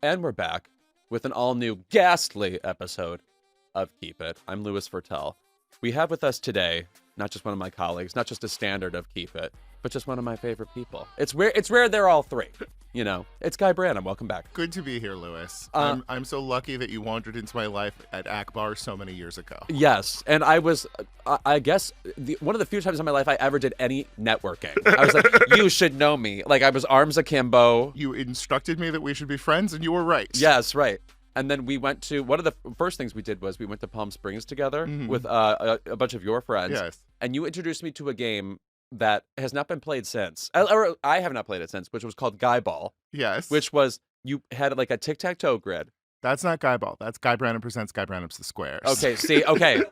And we're back with an all-new ghastly episode of Keep It. I'm Louis Virtel. We have with us today, not just one of my colleagues, not just a standard of Keep It, but just one of my favorite people. It's rare they're all three. You know, it's Guy Branum. Welcome back. Good to be here, Louis. I'm so lucky that you wandered into my life at Akbar so many years ago. Yes, and I was, I guess, one of the few times in my life I ever did any networking. I was like, you should know me. Like, I was arms akimbo. You instructed me that we should be friends, and you were right. Yes, right. And then we went to, one of the first things we did was we went to Palm Springs together with a bunch of your friends. Yes. And you introduced me to a game that has not been played since. Or I have not played it since, which was called Guy Ball. Yes. Which was, you had like a tic-tac-toe grid. That's not Guy Ball. That's Guy Branum presents Guy Branum's The Squares. Okay, see, okay.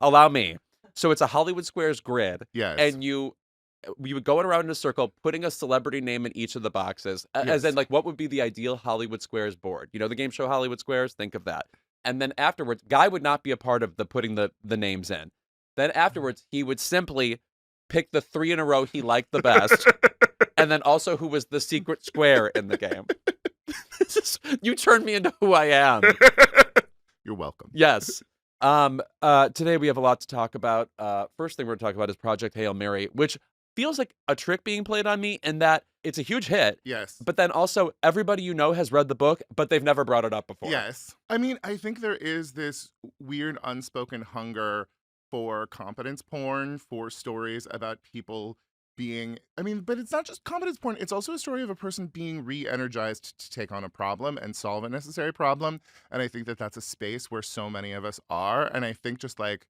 Allow me. So it's a Hollywood Squares grid. Yes. And we would go around in a circle, putting a celebrity name in each of the boxes, as in, like, what would be the ideal Hollywood Squares board? You know the game show Hollywood Squares? Think of that. And then afterwards, Guy would not be a part of the putting the names in. Then afterwards, he would simply pick the 3 in a row he liked the best, and then also who was the secret square in the game. You turned me into who I am. You're welcome. Yes. Today we have a lot to talk about. First thing we're going to talk about is Project Hail Mary, which feels like a trick being played on me in that it's a huge hit. Yes. But then also everybody you know has read the book, but they've never brought it up before. Yes. I mean, I think there is this weird unspoken hunger for competence porn, for stories about people being, but it's not just competence porn. It's also a story of a person being re-energized to take on a problem and solve a necessary problem. And I think that that's a space where so many of us are. And I think just like,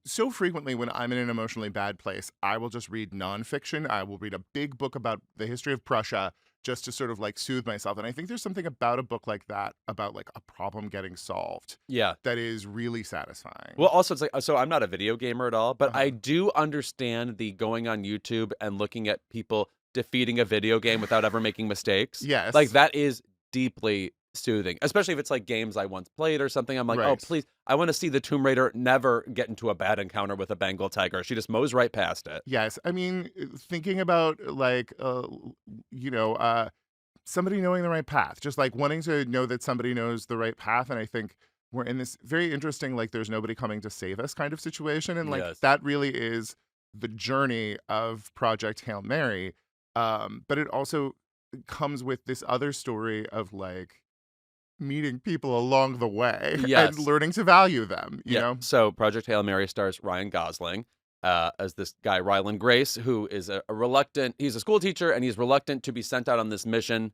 so frequently when I'm in an emotionally bad place, I will just read nonfiction. I will read a big book about the history of Prussia just to sort of like soothe myself. And I think there's something about a book like that, about like a problem getting solved. Yeah. That is really satisfying. Well, also it's like, so I'm not a video gamer at all, but I do understand the going on YouTube and looking at people defeating a video game without ever making mistakes. Yes. Like that is deeply soothing, especially if it's like games I once played or something. I'm like, oh, please, I want to see the Tomb Raider never get into a bad encounter with a Bengal tiger. She just mows right past it. Yes. I mean, thinking about like, somebody knowing the right path, just like wanting to know that somebody knows the right path. And I think we're in this very interesting, like, there's nobody coming to save us kind of situation. And like, that really is the journey of Project Hail Mary. But it also comes with this other story of like, meeting people along the way and learning to value them, you know? So Project Hail Mary stars Ryan Gosling as this guy, Ryland Grace, who is he's a school teacher and he's reluctant to be sent out on this mission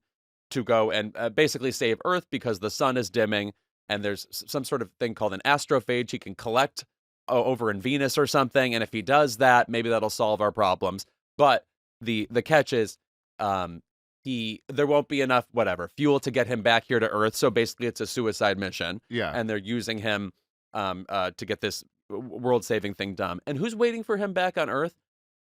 to go and basically save Earth because the sun is dimming and there's some sort of thing called an astrophage he can collect over in Venus or something. And if he does that, maybe that'll solve our problems. But the catch is, there won't be enough, fuel to get him back here to Earth. So basically it's a suicide mission. Yeah. And they're using him to get this world-saving thing done. And who's waiting for him back on Earth?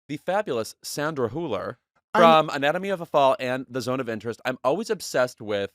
The fabulous Sandra Hüller from Anatomy of a Fall and The Zone of Interest. I'm always obsessed with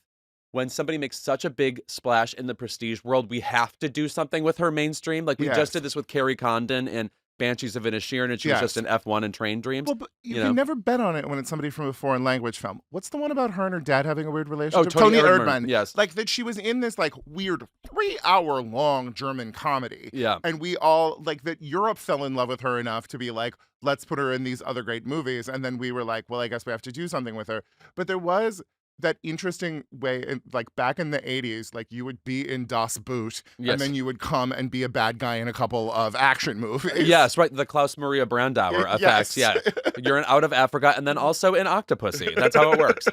when somebody makes such a big splash in the prestige world, we have to do something with her mainstream. Like we just did this with Carrie Condon in Banshees of Inisherin, and she was just in F1 and Train Dreams. Well, but you can never bet on it when it's somebody from a foreign language film. What's the one about her and her dad having a weird relationship? Oh, Tony Erdmann. Yes. Like that she was in this like weird 3-hour-long German comedy. Yeah. And we all, like that Europe fell in love with her enough to be like, let's put her in these other great movies. And then we were like, well, I guess we have to do something with her. But there was that interesting way, like back in the 80s, like you would be in Das Boot, and then you would come and be a bad guy in a couple of action movies. Yes, right. The Klaus Maria Brandauer effects. Yeah, you're in Out of Africa, and then also in Octopussy. That's how it works.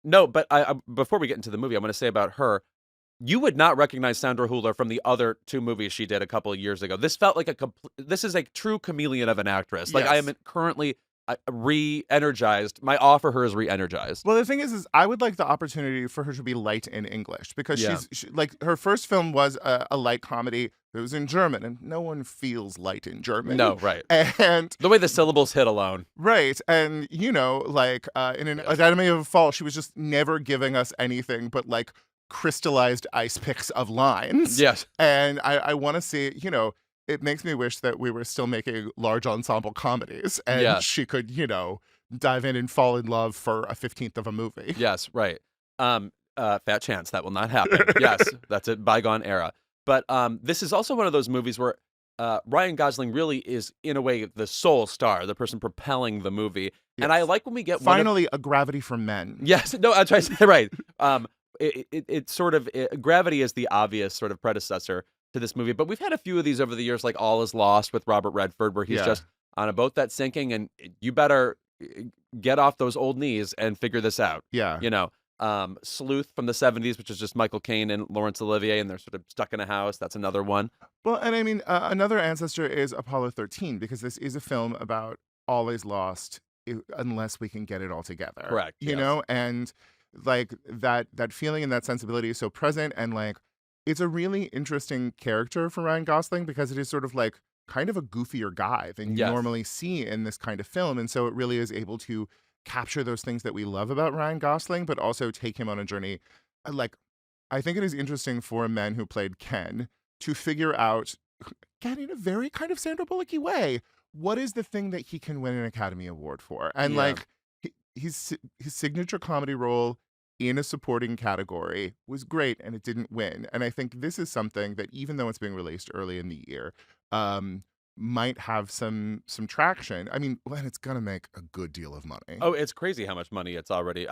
No, but I before we get into the movie, I want to say about her. You would not recognize Sandra Hüller from the other 2 movies she did a couple of years ago. This felt like this is a true chameleon of an actress. Like I am currently re-energized. My awe for her is re-energized. Well, the thing is I would like the opportunity for her to be light in English because she, like her first film was a light comedy that was in German, and no one feels light in German. No, right. And the way the syllables hit alone. Right. And, you know, like in an Anatomy of a Fall, she was just never giving us anything but like crystallized ice picks of lines. Yes. And I want to see, you know, it makes me wish that we were still making large ensemble comedies and she could, you know, dive in and fall in love for a 15th of a movie. Yes, right. Fat chance that will not happen. Yes, that's a bygone era. But this is also one of those movies where Ryan Gosling really is, in a way, the sole star, the person propelling the movie. And I Yes. like when we get Finally a Gravity for men. Yes, no, I'm trying to say right. It's sort of Gravity is the obvious sort of predecessor to this movie, but we've had a few of these over the years, like All Is Lost with Robert Redford, where he's Yeah. just on a boat that's sinking, and you better get off those old knees and figure this out. Yeah. You know, Sleuth from the '70s, which is just Michael Caine and Laurence Olivier, and they're sort of stuck in a house. That's another one. Well, and I mean, another ancestor is Apollo 13, because this is a film about all is lost unless we can get it all together. Correct, You yes. know, and like that feeling and that sensibility is so present, and like it's a really interesting character for Ryan Gosling, because it is sort of like kind of a goofier guy than you Yes. normally see in this kind of film, and so it really is able to capture those things that we love about Ryan Gosling, but also take him on a journey. Like, I think it is interesting for a man who played Ken to figure out, again, in a very kind of Sandra Bullock-y way, what is the thing that he can win an Academy Award for? And Yeah. like his signature comedy role in a supporting category was great, and it didn't win. And I think this is something that, even though it's being released early in the year, might have some traction. I mean, when it's gonna make a good deal of money. Oh, it's crazy how much money it's already.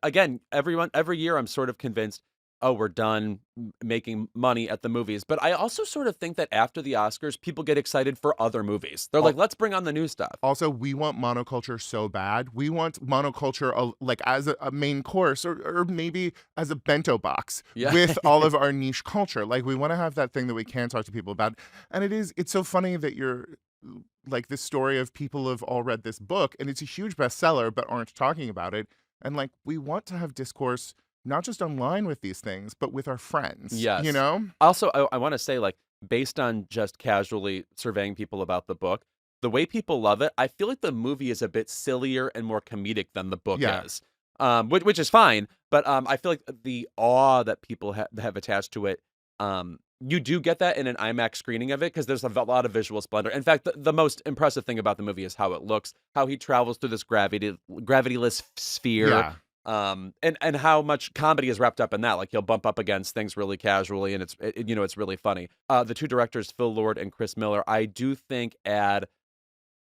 Again, every year I'm sort of convinced, oh, we're done making money at the movies. But I also sort of think that after the Oscars, people get excited for other movies. They're like, let's bring on the new stuff. Also, we want monoculture so bad. We want monoculture like as a main course, or maybe as a bento box Yeah. with all of our niche culture. Like, we want to have that thing that we can talk to people about. And it's so funny that you're like, this story of people have all read this book and it's a huge bestseller, but aren't talking about it. And like, we want to have discourse not just online with these things, but with our friends. Yes. You know? Also, I want to say, like, based on just casually surveying people about the book, the way people love it, I feel like the movie is a bit sillier and more comedic than the book Yeah. is, which is fine. But I feel like the awe that people have attached to it, you do get that in an IMAX screening of it, because there's a lot of visual splendor. In fact, the most impressive thing about the movie is how it looks, how he travels through this gravityless sphere. Yeah. And how much comedy is wrapped up in that. Like, he'll bump up against things really casually, and it's really funny. The two directors, Phil Lord and Chris Miller, I do think add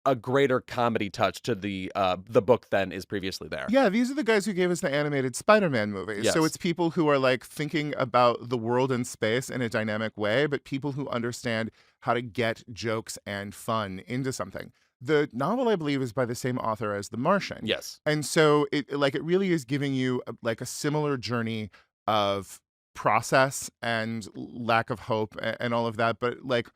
a greater comedy touch to the book than is previously there. Yeah, these are the guys who gave us the animated Spider-Man movies. Yes. So it's people who are like thinking about the world and space in a dynamic way, but people who understand how to get jokes and fun into something. The novel, I believe, is by the same author as The Martian. Yes. And so it really is giving you like a similar journey of process and lack of hope and all of that, but like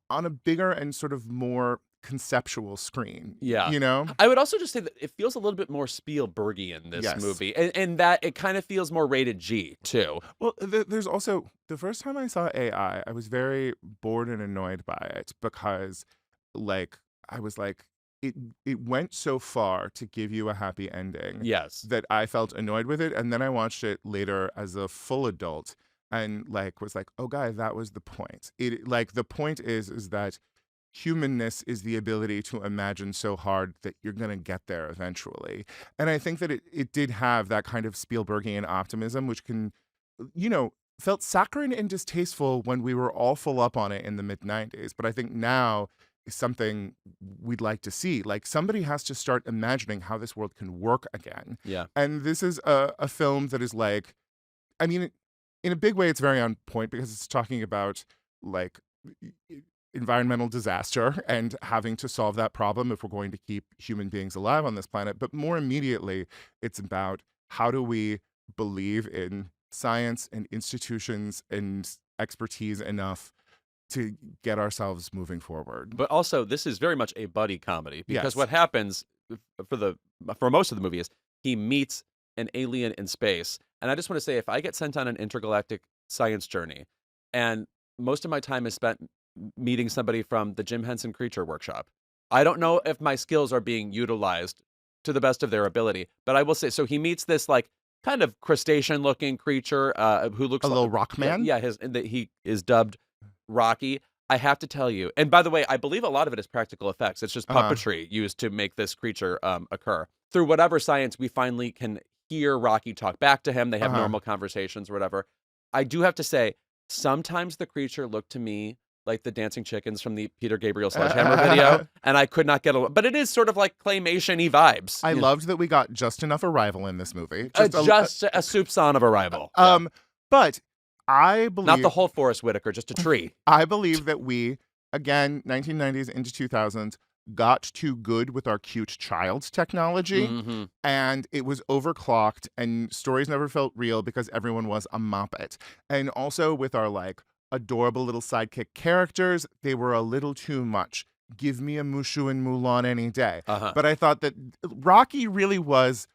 on a bigger and sort of more conceptual screen. Yeah. You know? I would also just say that it feels a little bit more Spielbergian, this Yes. movie, and that it kind of feels more rated G, too. Well, there's also, the first time I saw AI, I was very bored and annoyed by it, because like I was like, it went so far to give you a happy ending Yes. that I felt annoyed with it. And then I watched it later as a full adult and like was like, oh, guy, that was the point. It like, the point is that humanness is the ability to imagine so hard that you're going to get there eventually. And I think that it did have that kind of Spielbergian optimism, which can, you know, felt saccharine and distasteful when we were all full up on it in the mid-90s. But I think now is something we'd like to see. Like, somebody has to start imagining how this world can work again. Yeah. And this is a film that is like, I mean, in a big way, it's very on point, because it's talking about like environmental disaster and having to solve that problem if we're going to keep human beings alive on this planet. But more immediately, it's about how do we believe in science and institutions and expertise enough to get ourselves moving forward. But also, this is very much a buddy comedy, because Yes. what happens for most of the movie is he meets an alien in space. And I just want to say, if I get sent on an intergalactic science journey, and most of my time is spent meeting somebody from the Jim Henson Creature Workshop, I don't know if my skills are being utilized to the best of their ability. But I will say, so he meets this like kind of crustacean-looking creature who looks A like little rock man? Yeah, he is dubbed Rocky. I have to tell you, and by the way, I believe a lot of it is practical effects. It's just puppetry used to make this creature occur. Through whatever science we finally can hear Rocky talk back to him. They have Uh-huh. normal conversations or whatever. I do have to say, sometimes the creature looked to me like the dancing chickens from the Peter Gabriel Sledgehammer video, and I could not get a. But it is sort of like claymation-y vibes. I you know? loved that we got just enough Arrival in this movie. Just a soupçon of Arrival. But I believe Not the whole Forrest Whitaker, just a tree. I believe that we, again, 1990s into 2000s, got too good with our cute child technology, Mm-hmm. and it was overclocked, and stories never felt real because everyone was a Muppet. And also with our like adorable little sidekick characters, they were a little too much. Give me a Mushu and Mulan any day. Uh-huh. But I thought that Rocky really was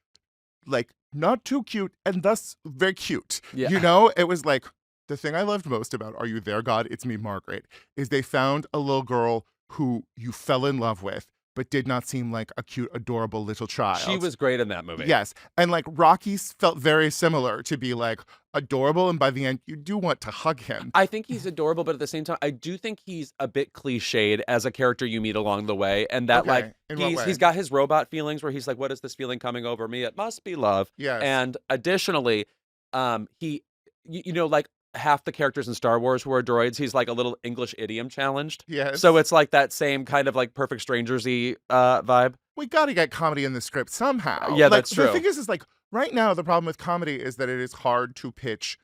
like not too cute and thus very cute. Yeah. You know, it was like the thing I loved most about Are You There, God? It's Me, Margaret, is they found a little girl who you fell in love with, but did not seem like a cute, adorable little child. She was great in that movie. Yes. And like Rocky felt very similar to be like adorable. And by the end, you do want to hug him. I think he's adorable, but at the same time, I do think he's a bit cliched as a character you meet along the way. And that, Okay. like, In what way? he's got his robot feelings where he's like, what is this feeling coming over me? It must be love. Yes. And additionally, like half the characters in Star Wars who are droids, he's like a little English idiom challenged. Yes. So it's like that same kind of like Perfect Strangers-y vibe. we got to get comedy in the script somehow. Yeah, like, that's true. The thing is like right now, the problem with comedy is that it is hard to pitch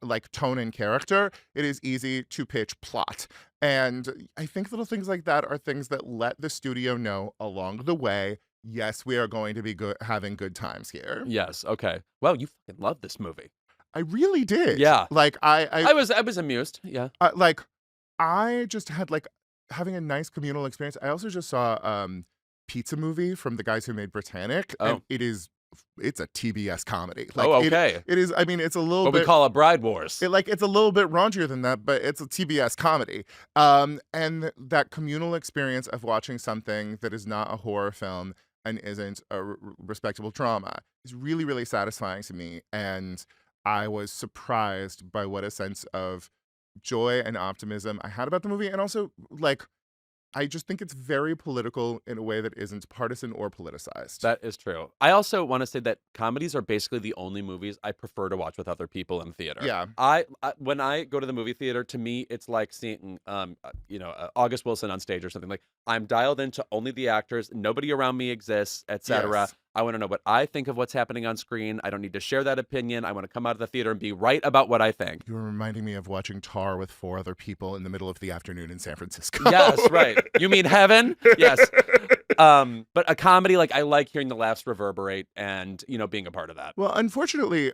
like tone and character. It is easy to pitch plot. And I think little things like that are things that let the studio know along the way, yes, we are going to be having good times here. Yes. Okay. Well, you fucking love this movie. I really did. Yeah. Like I was amused. Yeah. like I just had like having a nice communal experience. I also just saw Pizza Movie from the guys who made Britannic, and it's a TBS comedy. Like, okay. It is. I mean, it's a little What bit. we call a Bride Wars. It's a little bit raunchier than that, but it's a TBS comedy. And that communal experience of watching something that is not a horror film and isn't a respectable drama is really, really satisfying to me. And I was surprised by what a sense of joy and optimism I had about the movie. And also, like, I just think it's very political in a way that isn't partisan or politicized. That is true. I also want to say that comedies are basically the only movies I prefer to watch with other people in theater. Yeah. When I go to the movie theater, to me, it's like seeing, August Wilson on stage or something. Like, I'm dialed into only the actors. Nobody around me exists, etc. Yes. I want to know what I think of what's happening on screen. I don't need to share that opinion. I want to come out of the theater and be right about what I think. You're reminding me of watching Tar with 4 other people in the middle of the afternoon in San Francisco. Yes, right. You mean heaven? Yes. But a comedy, like, I like hearing the laughs reverberate and, being a part of that. Well, unfortunately,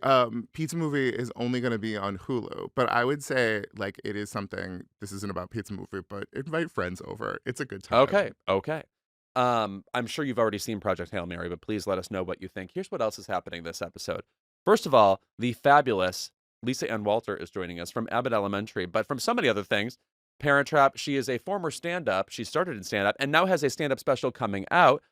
Pizza Movie is only going to be on Hulu. But I would say, like, it is something, this isn't about Pizza Movie, but invite friends over. It's a good time. Okay. I'm sure you've already seen Project Hail Mary, but please let us know what you think. Here's what else is happening this episode. First of all, the fabulous Lisa Ann Walter is joining us from Abbott Elementary, but from so many other things. Parent Trap, she is a former stand-up. She started in stand-up and now has a stand-up special coming out.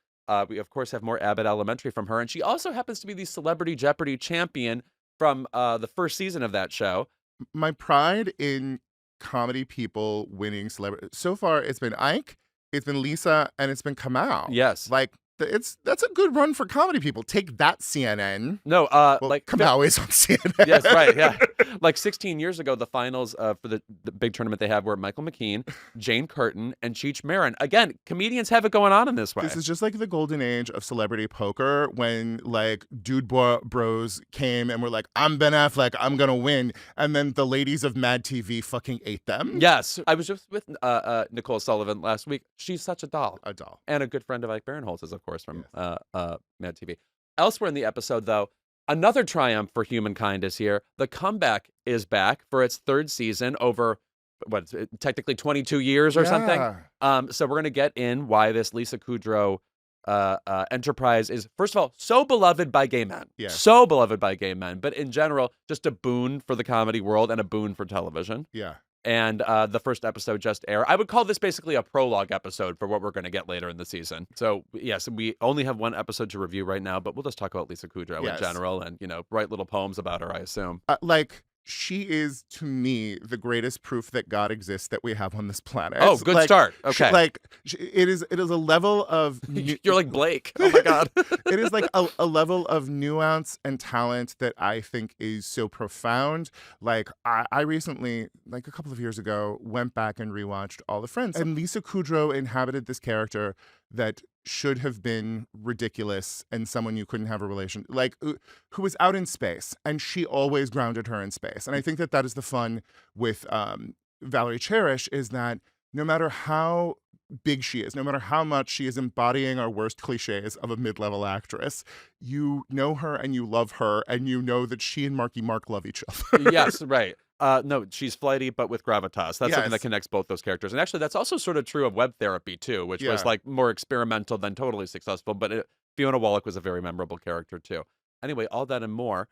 We, of course, have more Abbott Elementary from her. And she also happens to be the Celebrity Jeopardy champion from the first season of that show. My pride in comedy people winning celebrity. So far, it's been Ike, it's been Lisa, and it's been Kamau. Yes. Like, that's a good run for comedy people. Take that, CNN. No, Kamau is on CNN. Yes, right, yeah. Like 16 years ago, the finals for the big tournament they have were Michael McKean, Jane Curtin, and Cheech Marin. Again, comedians have it going on in this way. This is just like the golden age of celebrity poker when like dude bros came and were like, I'm Ben Affleck, I'm gonna win. And then the ladies of Mad TV fucking ate them. Yes. I was just with Nicole Sullivan last week. She's such a doll. A doll. And a good friend of Ike Barinholtz's, of course, from Mad TV. Elsewhere in the episode, though, another triumph for humankind is here. The Comeback is back for its third season over, technically 22 years or something. So we're going to get in why this Lisa Kudrow enterprise is, first of all, so beloved by gay men. Yeah. So beloved by gay men. But in general, just a boon for the comedy world and a boon for television. Yeah. And the first episode just aired. I would call this basically a prologue episode for what we're going to get later in the season. So, yes, we only have one episode to review right now, but we'll just talk about Lisa Kudrow in general and, write little poems about her, I assume. Like, she is, to me, the greatest proof that God exists that we have on this planet. Oh, good start. Okay. It is a level of You're like Blake. Oh my God. it is like a level of nuance and talent that I think is so profound. Like I recently, like a couple of years ago, went back and rewatched All the Friends, and Lisa Kudrow inhabited this character that should have been ridiculous and someone you couldn't have a relation, like who was out in space, and she always grounded her in space. And I think that is the fun with Valerie Cherish, is that no matter how big she is, no matter how much she is embodying our worst cliches of a mid-level actress, you know her and you love her, and you know that she and Marky Mark love each other. Yes, right. No, she's flighty, but with gravitas. That's something that Yes. connects both those characters. And actually, that's also sort of true of web therapy, too, which was Yeah. like more experimental than totally successful. But Fiona Wallach was a very memorable character, too. Anyway, all that and more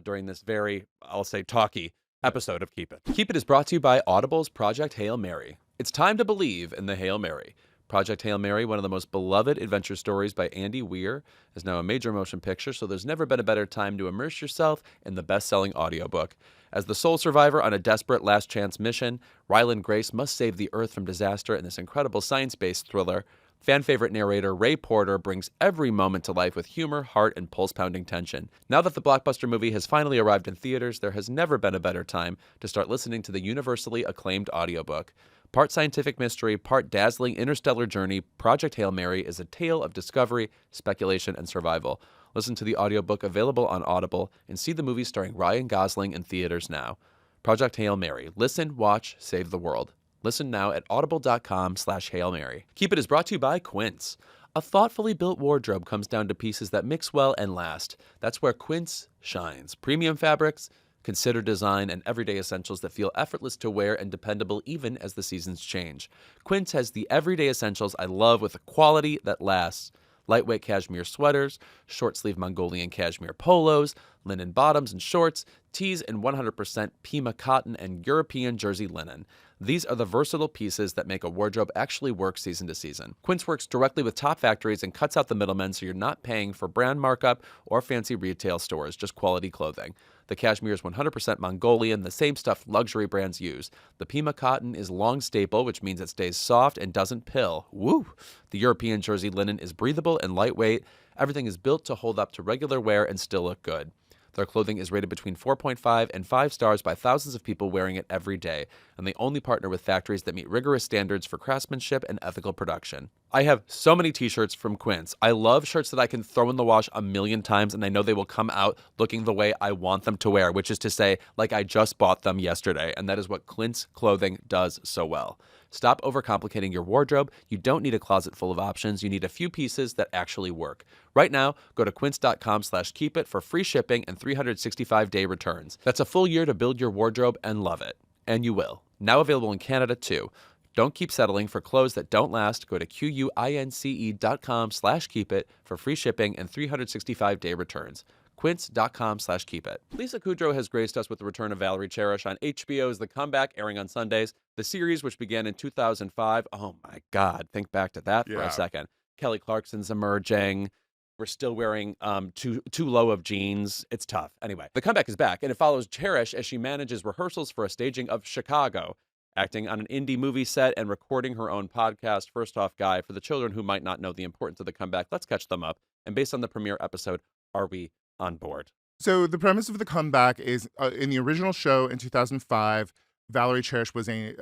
during this very, I'll say, talky episode of Keep It. Keep It is brought to you by Audible's Project Hail Mary. It's time to believe in the Hail Mary. Project Hail Mary, one of the most beloved adventure stories by Andy Weir, is now a major motion picture, so there's never been a better time to immerse yourself in the best-selling audiobook. As the sole survivor on a desperate last-chance mission, Ryland Grace must save the Earth from disaster in this incredible science-based thriller. Fan-favorite narrator Ray Porter brings every moment to life with humor, heart, and pulse-pounding tension. Now that the blockbuster movie has finally arrived in theaters, there has never been a better time to start listening to the universally acclaimed audiobook. Part scientific mystery, part dazzling interstellar journey, Project Hail Mary is a tale of discovery, speculation, and survival. Listen to the audiobook available on Audible and see the movie starring Ryan Gosling in theaters now. Project Hail Mary. Listen, watch, save the world. Listen now at audible.com/Hail Mary. Keep It is brought to you by Quince. A thoughtfully built wardrobe comes down to pieces that mix well and last. That's where Quince shines. Premium fabrics, consider design, and everyday essentials that feel effortless to wear and dependable even as the seasons change. Quince has the everyday essentials I love with a quality that lasts. Lightweight cashmere sweaters, short-sleeve Mongolian cashmere polos, linen bottoms and shorts, tees in 100% Pima cotton and European jersey linen. These are the versatile pieces that make a wardrobe actually work season to season. Quince works directly with top factories and cuts out the middlemen, so you're not paying for brand markup or fancy retail stores, just quality clothing. The cashmere is 100% Mongolian, the same stuff luxury brands use. The Pima cotton is long staple, which means it stays soft and doesn't pill. Woo! The European jersey linen is breathable and lightweight. Everything is built to hold up to regular wear and still look good. Their clothing is rated between 4.5 and 5 stars by thousands of people wearing it every day, and they only partner with factories that meet rigorous standards for craftsmanship and ethical production. I have so many t-shirts from Quince. I love shirts that I can throw in the wash a million times, and I know they will come out looking the way I want them to wear, which is to say, like I just bought them yesterday, and that is what Quince clothing does so well. Stop overcomplicating your wardrobe. You don't need a closet full of options. You need a few pieces that actually work. Right now, go to quince.com/keepit for free shipping and 365-day returns. That's a full year to build your wardrobe and love it. And you will. Now available in Canada, too. Don't keep settling for clothes that don't last. Go to quince.com/keepit for free shipping and 365-day returns. Quince.com/keepit. Lisa Kudrow has graced us with the return of Valerie Cherish on HBO's The Comeback, airing on Sundays. The series, which began in 2005, oh my God, think back to that for a second. Kelly Clarkson's emerging. We're still wearing too low of jeans. It's tough. Anyway, The Comeback is back, and it follows Cherish as she manages rehearsals for a staging of Chicago, acting on an indie movie set and recording her own podcast. First off, Guy, for the children who might not know the importance of The Comeback, let's catch them up. And based on the premiere episode, are we on board? So the premise of The Comeback is in the original show in 2005, Valerie Cherish was a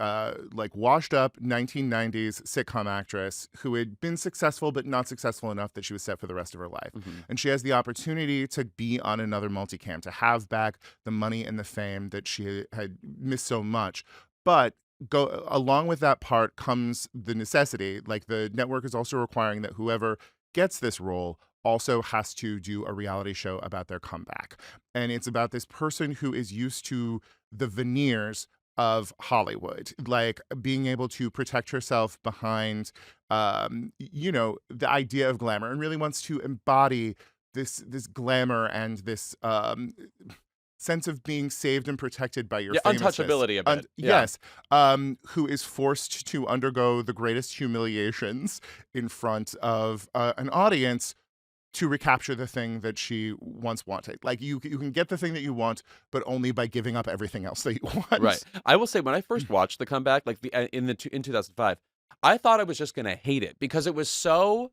washed up 1990s sitcom actress who had been successful but not successful enough that she was set for the rest of her life. Mm-hmm. And she has the opportunity to be on another multicam, to have back the money and the fame that she had missed so much. But along with that part comes the necessity. Like, the network is also requiring that whoever gets this role also has to do a reality show about their comeback. And it's about this person who is used to the veneers of Hollywood, like being able to protect herself behind, the idea of glamour, and really wants to embody this glamour and this sense of being saved and protected by your famousness. Untouchability a bit. Yes. Who is forced to undergo the greatest humiliations in front of an audience to recapture the thing that she once wanted. Like you can get the thing that you want, but only by giving up everything else that you want. Right. I will say when I first watched The Comeback, like in 2005, I thought I was just gonna hate it because it was so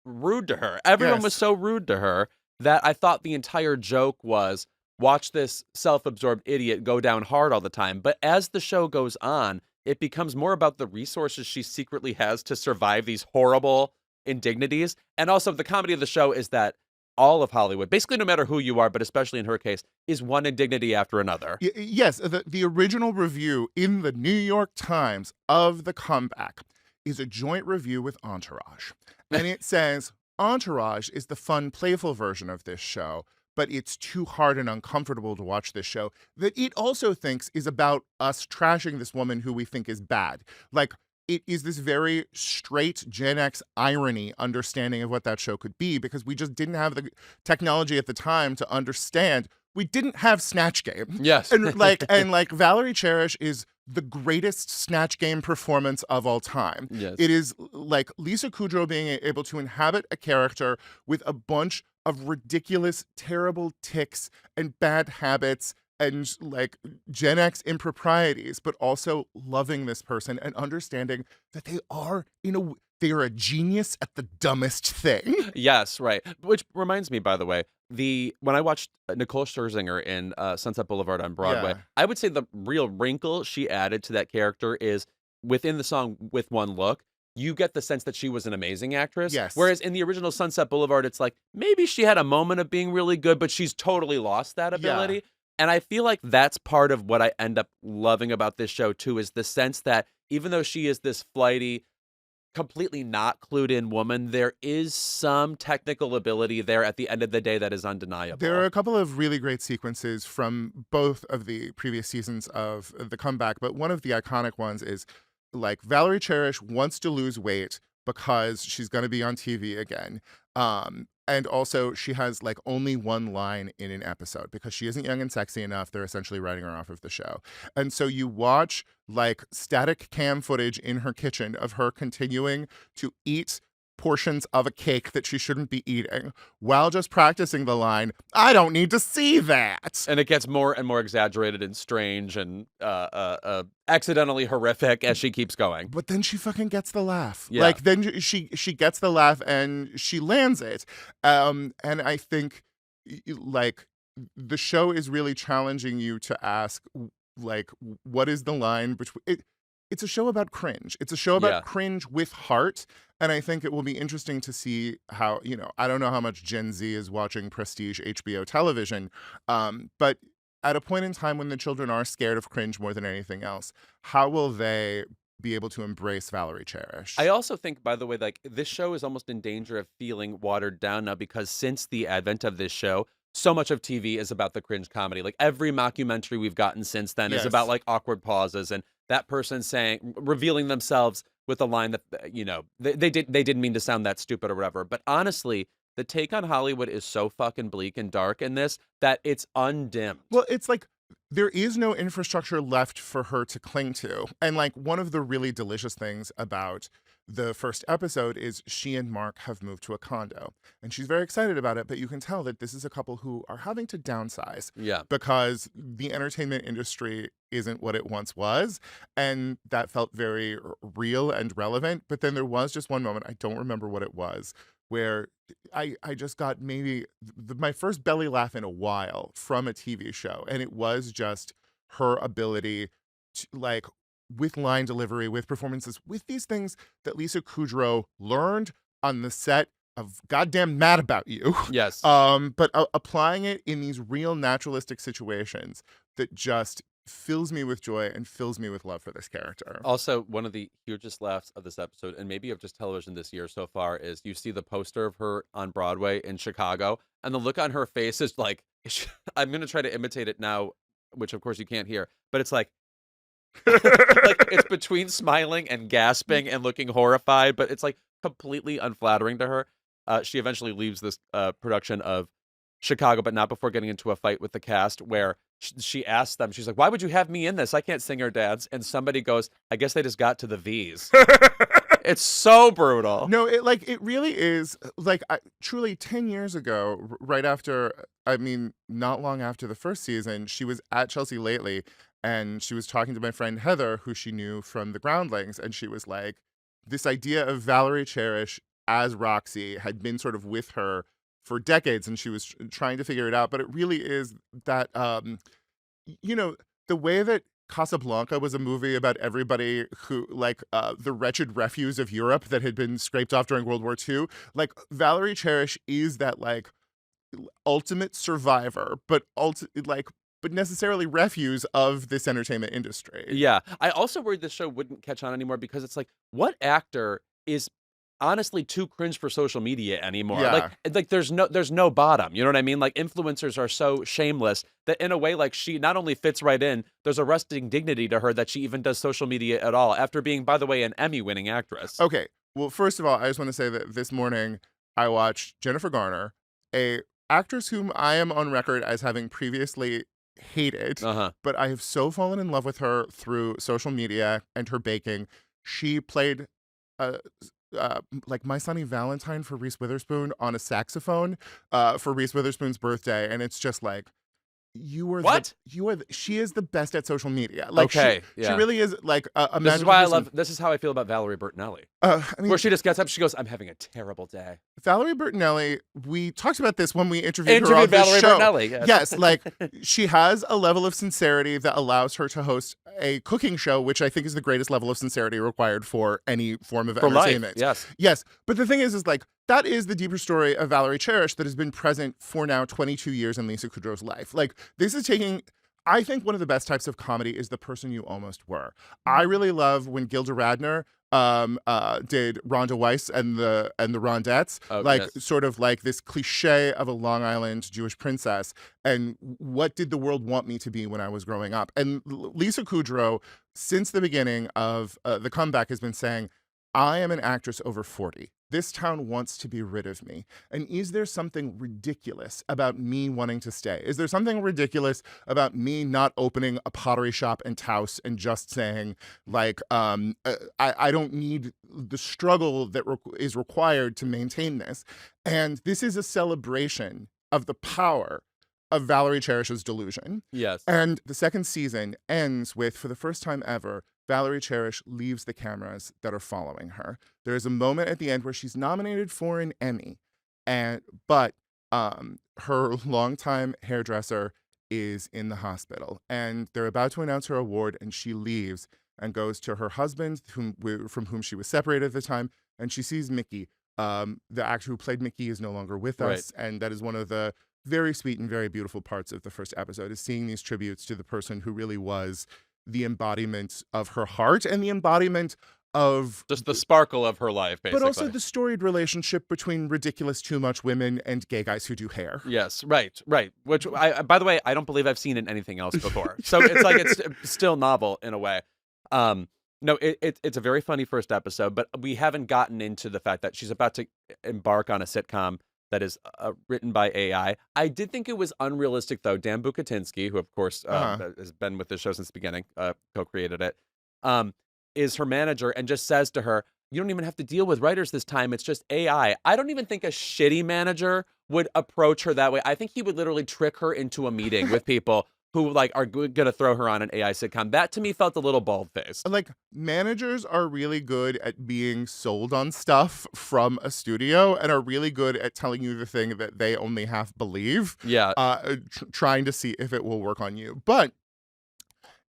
rude to her. Everyone was Yes. so rude to her that I thought the entire joke was watch this self-absorbed idiot go down hard all the time. But as the show goes on, it becomes more about the resources she secretly has to survive these horrible indignities. And also the comedy of the show is that all of Hollywood, basically no matter who you are, but especially in her case, is one indignity after another. Yes, the original review in the New York Times of The Comeback is a joint review with Entourage. And it says, Entourage is the fun, playful version of this show, but it's too hard and uncomfortable to watch this show that it also thinks is about us trashing this woman who we think is bad. Like, it is this very straight Gen X irony understanding of what that show could be because we just didn't have the technology at the time to understand. We didn't have Snatch Game. Yes. And like Valerie Cherish is the greatest Snatch Game performance of all time. Yes. It is like Lisa Kudrow being able to inhabit a character with a bunch of ridiculous, terrible tics and bad habits and like Gen X improprieties, but also loving this person and understanding that they are a genius at the dumbest thing. Yes, right. Which reminds me, by the way, when I watched Nicole Scherzinger in Sunset Boulevard on Broadway, Yeah. I would say the real wrinkle she added to that character is within the song With One Look, you get the sense that she was an amazing actress. Yes. Whereas in the original Sunset Boulevard, it's like maybe she had a moment of being really good, but she's totally lost that ability. Yeah. And I feel like that's part of what I end up loving about this show, too, is the sense that even though she is this flighty, completely not clued in woman, there is some technical ability there at the end of the day that is undeniable. There are a couple of really great sequences from both of the previous seasons of The Comeback, but one of the iconic ones is like Valerie Cherish wants to lose weight because she's going to be on TV again. And also she has like only one line in an episode because she isn't young and sexy enough. They're essentially writing her off of the show. And so you watch like static cam footage in her kitchen of her continuing to eat portions of a cake that she shouldn't be eating while just practicing the line, I don't need to see that. And it gets more and more exaggerated and strange and accidentally horrific as she keeps going. But then she fucking gets the laugh. Yeah. Like then she gets the laugh and she lands it. And I think like the show is really challenging you to ask like what is the line between it. It's a show about cringe. It's a show about cringe with heart. And I think it will be interesting to see how, I don't know how much Gen Z is watching prestige HBO television, but at a point in time when the children are scared of cringe more than anything else, how will they be able to embrace Valerie Cherish? I also think, by the way, like this show is almost in danger of feeling watered down now because since the advent of this show, so much of TV is about the cringe comedy. Like every mockumentary we've gotten since then is about like awkward pauses and that person revealing themselves with a line that, they didn't mean to sound that stupid or whatever. But honestly, the take on Hollywood is so fucking bleak and dark in this that it's undimmed. Well, it's like there is no infrastructure left for her to cling to. And like one of the really delicious things about the first episode is she and Mark have moved to a condo and she's very excited about it, but you can tell that this is a couple who are having to downsize because the entertainment industry isn't what it once was. And that felt very real and relevant. But then there was just one moment, I don't remember what it was, where I just got maybe my first belly laugh in a while from a TV show. And it was just her ability to like, with line delivery, with performances, with these things that Lisa Kudrow learned on the set of Goddamn Mad About You. Yes. But applying it in these real naturalistic situations that just fills me with joy and fills me with love for this character. Also, one of the hugest laughs of this episode, and maybe of just television this year so far, is you see the poster of her on Broadway in Chicago, and the look on her face is like, I'm going to try to imitate it now, which of course you can't hear, but it's like it's between smiling and gasping and looking horrified, but it's like completely unflattering to her. She eventually leaves this production of Chicago, but not before getting into a fight with the cast where she asks them, she's like, why would you have me in this? I can't sing or dance. And somebody goes, I guess they just got to the V's. It's so brutal. No, it really is like truly 10 years ago, right after, I mean, not long after the first season, she was at Chelsea Lately and she was talking to my friend Heather, who she knew from the Groundlings, and she was like, this idea of Valerie Cherish as Roxy had been sort of with her for decades, and she was trying to figure it out. But it really is that, the way that Casablanca was a movie about everybody who, like, the wretched refuse of Europe that had been scraped off during World War II. Like, Valerie Cherish is that, like, ultimate survivor, but necessarily refuse of this entertainment industry. Yeah. I also worried this show wouldn't catch on anymore because it's like, what actor is honestly too cringe for social media anymore? Yeah. Like there's no bottom. You know what I mean? Like influencers are so shameless that in a way, like she not only fits right in, there's a resting dignity to her that she even does social media at all after being, by the way, an Emmy-winning actress. Okay. Well, first of all, I just want to say that this morning I watched Jennifer Garner, a actress whom I am on record as having previously hated, but I have so fallen in love with her through social media and her baking. She played like My Sunny Valentine for Reese Witherspoon on a saxophone for Reese Witherspoon's birthday, and it's just like, she is the best at social media. Like, she really is. Like, this is why this is how I feel about Valerie Bertinelli. I mean, where she just gets up, she goes, "I'm having a terrible day." Valerie Bertinelli, we talked about this when we interviewed her on Valerie this show. Bertinelli, yes, like she has a level of sincerity that allows her to host a cooking show, which I think is the greatest level of sincerity required for any form of entertainment. Yes. But the thing is like, that is the deeper story of Valerie Cherish that has been present for now 22 years in Lisa Kudrow's life. Like, this is taking, I think one of the best types of comedy is the person you almost were. I really love when Gilda Radner did Rhonda Weiss and the Rondettes, sort of like this cliche of a Long Island Jewish princess, and what did the world want me to be when I was growing up? And Lisa Kudrow, since the beginning of the comeback, has been saying, I am an actress over 40. This town wants to be rid of me. And is there something ridiculous about me wanting to stay? Is there something ridiculous about me not opening a pottery shop in Taos and just saying, like, I don't need the struggle that is required to maintain this? And this is a celebration of the power of Valerie Cherish's delusion. Yes. And the second season ends with, for the first time ever, Valerie Cherish leaves the cameras that are following her. There is a moment at the end where she's nominated for an Emmy, but her longtime hairdresser is in the hospital, and they're about to announce her award, and she leaves and goes to her husband, from whom she was separated at the time, and she sees Mickey. The actor who played Mickey is no longer with us, and that is one of the very sweet and very beautiful parts of the first episode, is seeing these tributes to the person who really was the embodiment of her heart and the embodiment of just the sparkle of her life, basically. But also the storied relationship between ridiculous too much women and gay guys who do hair. Yes, right. Which, by the way, I don't believe I've seen in anything else before. So it's like, it's still novel in a way. No, it's a very funny first episode, but we haven't gotten into the fact that she's about to embark on a sitcom that is written by AI. I did think it was unrealistic, though. Dan Bukatinsky, who, of course, has been with the show since the beginning, co-created it, is her manager and just says to her, you don't even have to deal with writers this time. It's just AI. I don't even think a shitty manager would approach her that way. I think he would literally trick her into a meeting with people who like are going to throw her on an AI sitcom. That to me felt a little bald-faced. Like, managers are really good at being sold on stuff from a studio and are really good at telling you the thing that they only half believe. Yeah. Trying to see if it will work on you. But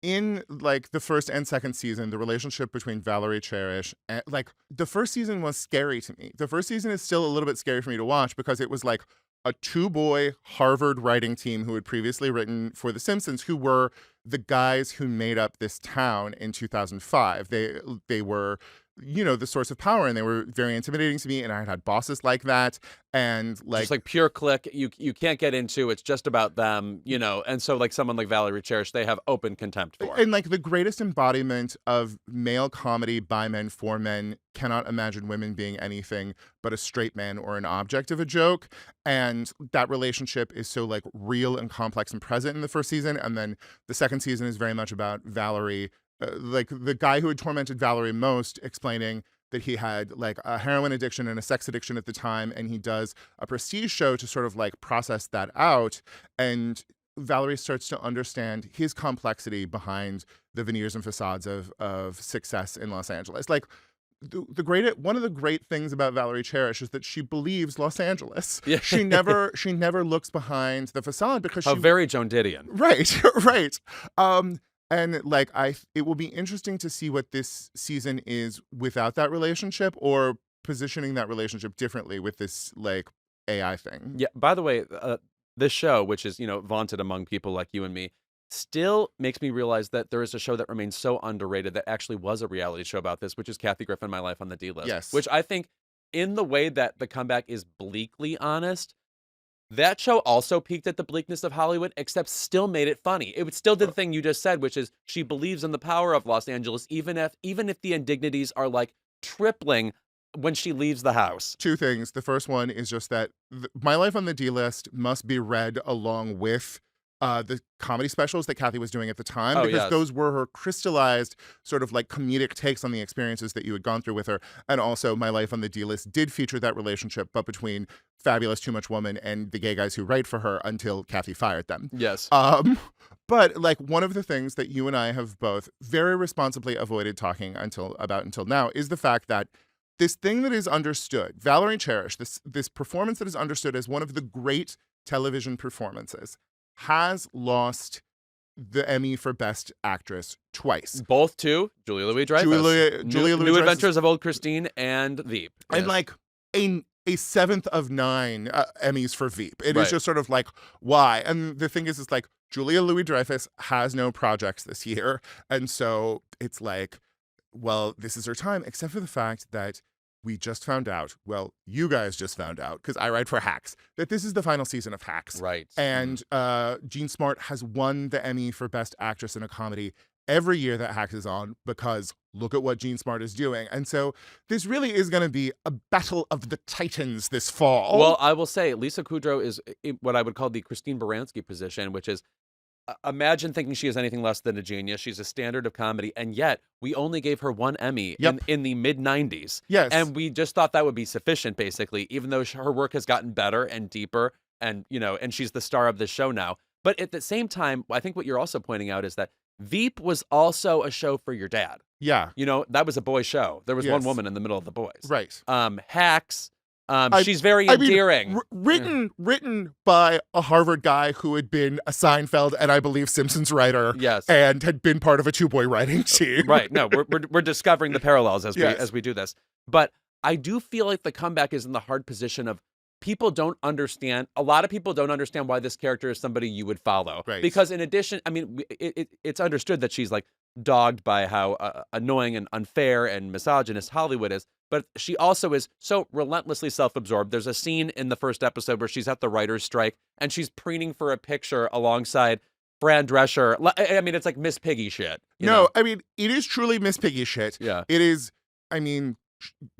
in like the first and second season, the relationship between Valerie Cherish and like the first season was scary to me. The first season is still a little bit scary for me to watch because it was like a two-boy Harvard writing team who had previously written for The Simpsons, who were the guys who made up this town in 2005. They were, the source of power, and they were very intimidating to me, and I had bosses like that, and like just like pure click, you can't get into. It's just about them, and so like someone like Valerie Cherish, they have open contempt for. And like the greatest embodiment of male comedy by men for men cannot imagine women being anything but a straight man or an object of a joke, and that relationship is so like real and complex and present in the first season, and then the second season is very much about Valerie. Like the guy who had tormented Valerie most explaining that he had like a heroin addiction and a sex addiction at the time, and he does a prestige show to sort of like process that out. And Valerie starts to understand his complexity behind the veneers and facades of success in Los Angeles. Like one of the great things about Valerie Cherish is that she believes Los Angeles. Yeah. She never looks behind the facade because How very Joan Didion. Right, right. And like it will be interesting to see what this season is without that relationship, or positioning that relationship differently with this like AI thing. Yeah. By the way, this show, which is, vaunted among people like you and me, still makes me realize that there is a show that remains so underrated that actually was a reality show about this, which is Kathy Griffin, My Life on the D List. Yes. Which I think, in the way that The Comeback is bleakly honest, that show also peaked at the bleakness of Hollywood, except still made it funny. It still did the thing you just said, which is she believes in the power of Los Angeles, even if the indignities are like tripling when she leaves the house. Two things. The first one is just that My Life on the D List must be read along with the comedy specials that Kathy was doing at the time, because yes. those were her crystallized sort of like comedic takes on the experiences that you had gone through with her. And also My Life on the D List did feature that relationship, but between fabulous Too Much Woman and the gay guys who write for her until Kathy fired them. Yes. But like one of the things that you and I have both very responsibly avoided talking until now is the fact that this thing that is understood, Valerie Cherish, this performance that is understood as one of the great television performances, has lost the Emmy for Best Actress twice. Both to Julia Louis-Dreyfus. Julia New Adventures of Old Christine and Veep. And Yes. like a 7th of 9 Emmys for Veep. It Right. is just sort of like, why? And the thing is, it's like Julia Louis-Dreyfus has no projects this year. And so it's like, well, this is her time, except for the fact that we just found out, well, you guys just found out, because I write for Hacks, that this is the final season of Hacks. Right. And Jean Smart has won the Emmy for Best Actress in a Comedy every year that Hacks is on, because look at what Jean Smart is doing. And so this really is going to be a battle of the titans this fall. Well, I will say Lisa Kudrow is what I would call the Christine Baranski position, which is, imagine thinking she is anything less than a genius. She's a standard of comedy, and yet we only gave her one Emmy in the mid-90s. Yes. And we just thought that would be sufficient, basically, even though her work has gotten better and deeper, and and she's the star of the show now. But at the same time, I think what you're also pointing out is that Veep was also a show for your dad. Yeah. That was a boy show. There was one Yes. woman in the middle of the boys. Right. Hacks. She's very endearing. Written by a Harvard guy who had been a Seinfeld and I believe Simpsons writer. Yes. And had been part of a two-boy writing team. Right. No, we're discovering the parallels as Yes. we do this. But I do feel like The Comeback is in the hard position of people don't understand. A lot of people don't understand why this character is somebody you would follow. Right. Because in addition, I mean, it's understood that she's like dogged by how annoying and unfair and misogynist Hollywood is. But she also is so relentlessly self-absorbed. There's a scene in the first episode where she's at the writer's strike and she's preening for a picture alongside Fran Drescher. I mean, it's like Miss Piggy shit. You know? I mean, it is truly Miss Piggy shit. Yeah. It is, I mean,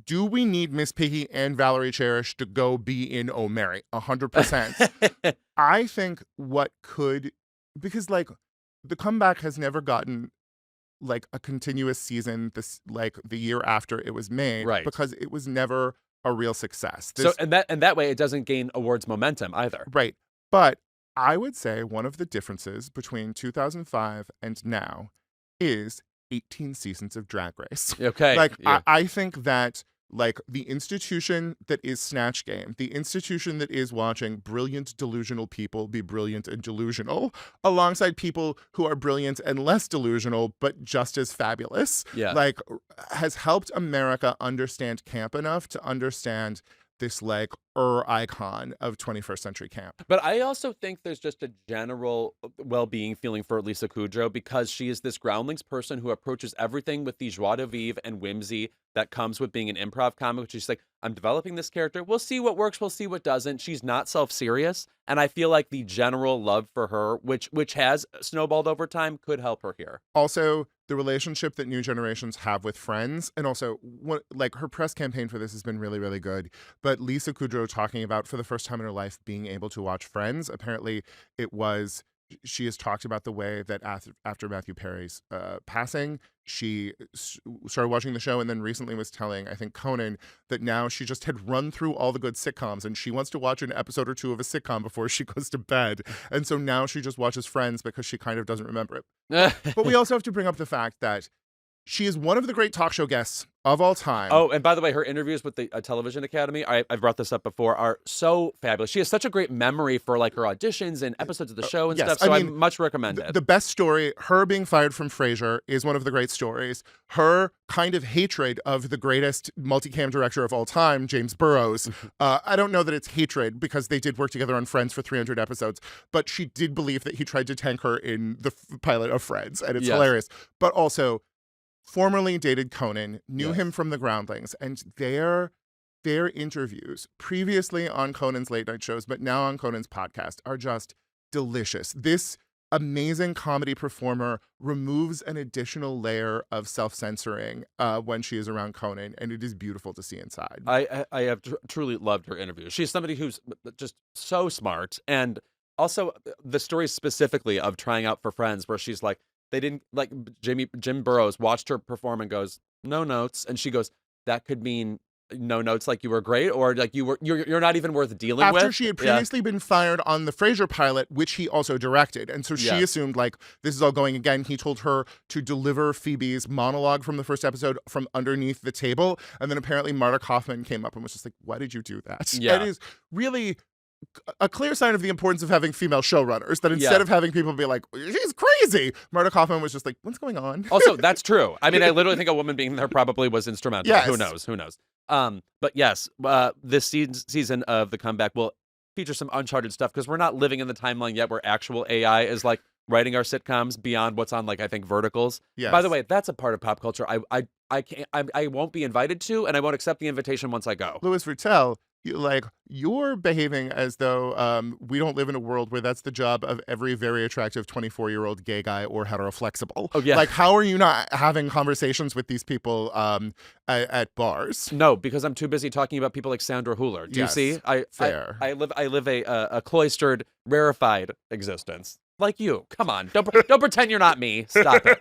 do we need Miss Piggy and Valerie Cherish to go be in Oh Mary? 100%. I think because like The Comeback has never gotten like a continuous season this like the year after it was made, Right. because it was never a real success. So and that way it doesn't gain awards momentum either. Right. But I would say one of the differences between 2005 and now is 18 seasons of Drag Race. Okay. Like, yeah. I think that, like, the institution that is Snatch Game, the institution that is watching brilliant, delusional people be brilliant and delusional, alongside people who are brilliant and less delusional, but just as fabulous, Yeah. like, has helped America understand camp enough to understand this, like, icon of 21st century camp. But I also think there's just a general well-being feeling for Lisa Kudrow, because she is this groundlings person who approaches everything with the joie de vivre and whimsy that comes with being an improv comic. She's like, I'm developing this character. We'll see what works. We'll see what doesn't. She's not self-serious. And I feel like the general love for her, which has snowballed over time, could help her here. Also, the relationship that new generations have with Friends, and also like her press campaign for this has been really, really good. But Lisa Kudrow talking about, for the first time in her life, being able to watch Friends. Apparently, it was she has talked about the way that after Matthew Perry's passing, she started watching the show, and then recently was telling, I think, Conan, that now she just had run through all the good sitcoms and she wants to watch an episode or two of a sitcom before she goes to bed. And so now she just watches Friends because she kind of doesn't remember it. But we also have to bring up the fact that she is one of the great talk show guests of all time. Oh, and by the way, her interviews with the Television Academy, I've brought this up before, are so fabulous. She has such a great memory for like her auditions and episodes of the show and stuff. So I much recommend it. The best story, her being fired from Frasier, is one of the great stories. Her kind of hatred of the greatest multicam director of all time, James Burrows. I don't know that it's hatred because they did work together on Friends for 300 episodes, but she did believe that he tried to tank her in the pilot of Friends, and it's hilarious. But also, formerly dated Conan, knew him from the Groundlings, and their interviews previously on Conan's late night shows, but now on Conan's podcast, are just delicious. This amazing comedy performer removes an additional layer of self-censoring when she is around Conan, and it is beautiful to see inside. I have truly loved her interviews. She's somebody who's just so smart, and also the story specifically of trying out for Friends, where she's like, they didn't like Jim Burrows watched her perform and goes, no notes. And she goes, that could mean no notes, like you were great, or like you're not even worth dealing with. After she had previously been fired on the Frasier pilot, which he also directed. And so she assumed like this is all going again. He told her to deliver Phoebe's monologue from the first episode from underneath the table. And then apparently Marta Kaufman came up and was just like, why did you do that? Yeah. It is really a clear sign of the importance of having female showrunners, that instead of having people be like, she's crazy, Marta Kaufman was just like, what's going on? Also, that's true. I mean, I literally think a woman being there probably was instrumental. Yes. Who knows? But yes, this season of The Comeback will feature some uncharted stuff because we're not living in the timeline yet where actual AI is like writing our sitcoms beyond what's on, like, I think, verticals. Yes. By the way, that's a part of pop culture I won't be invited to, and I won't accept the invitation once I go. Louis Virtel, you're behaving as though we don't live in a world where that's the job of every very attractive 24-year-old gay guy or heteroflexible. Oh, yeah. Like, how are you not having conversations with these people at bars? No, because I'm too busy talking about people like Sandra Hüller. Do you see? Fair. I live a cloistered, rarefied existence. Like you. Come on. Don't pretend you're not me. Stop it.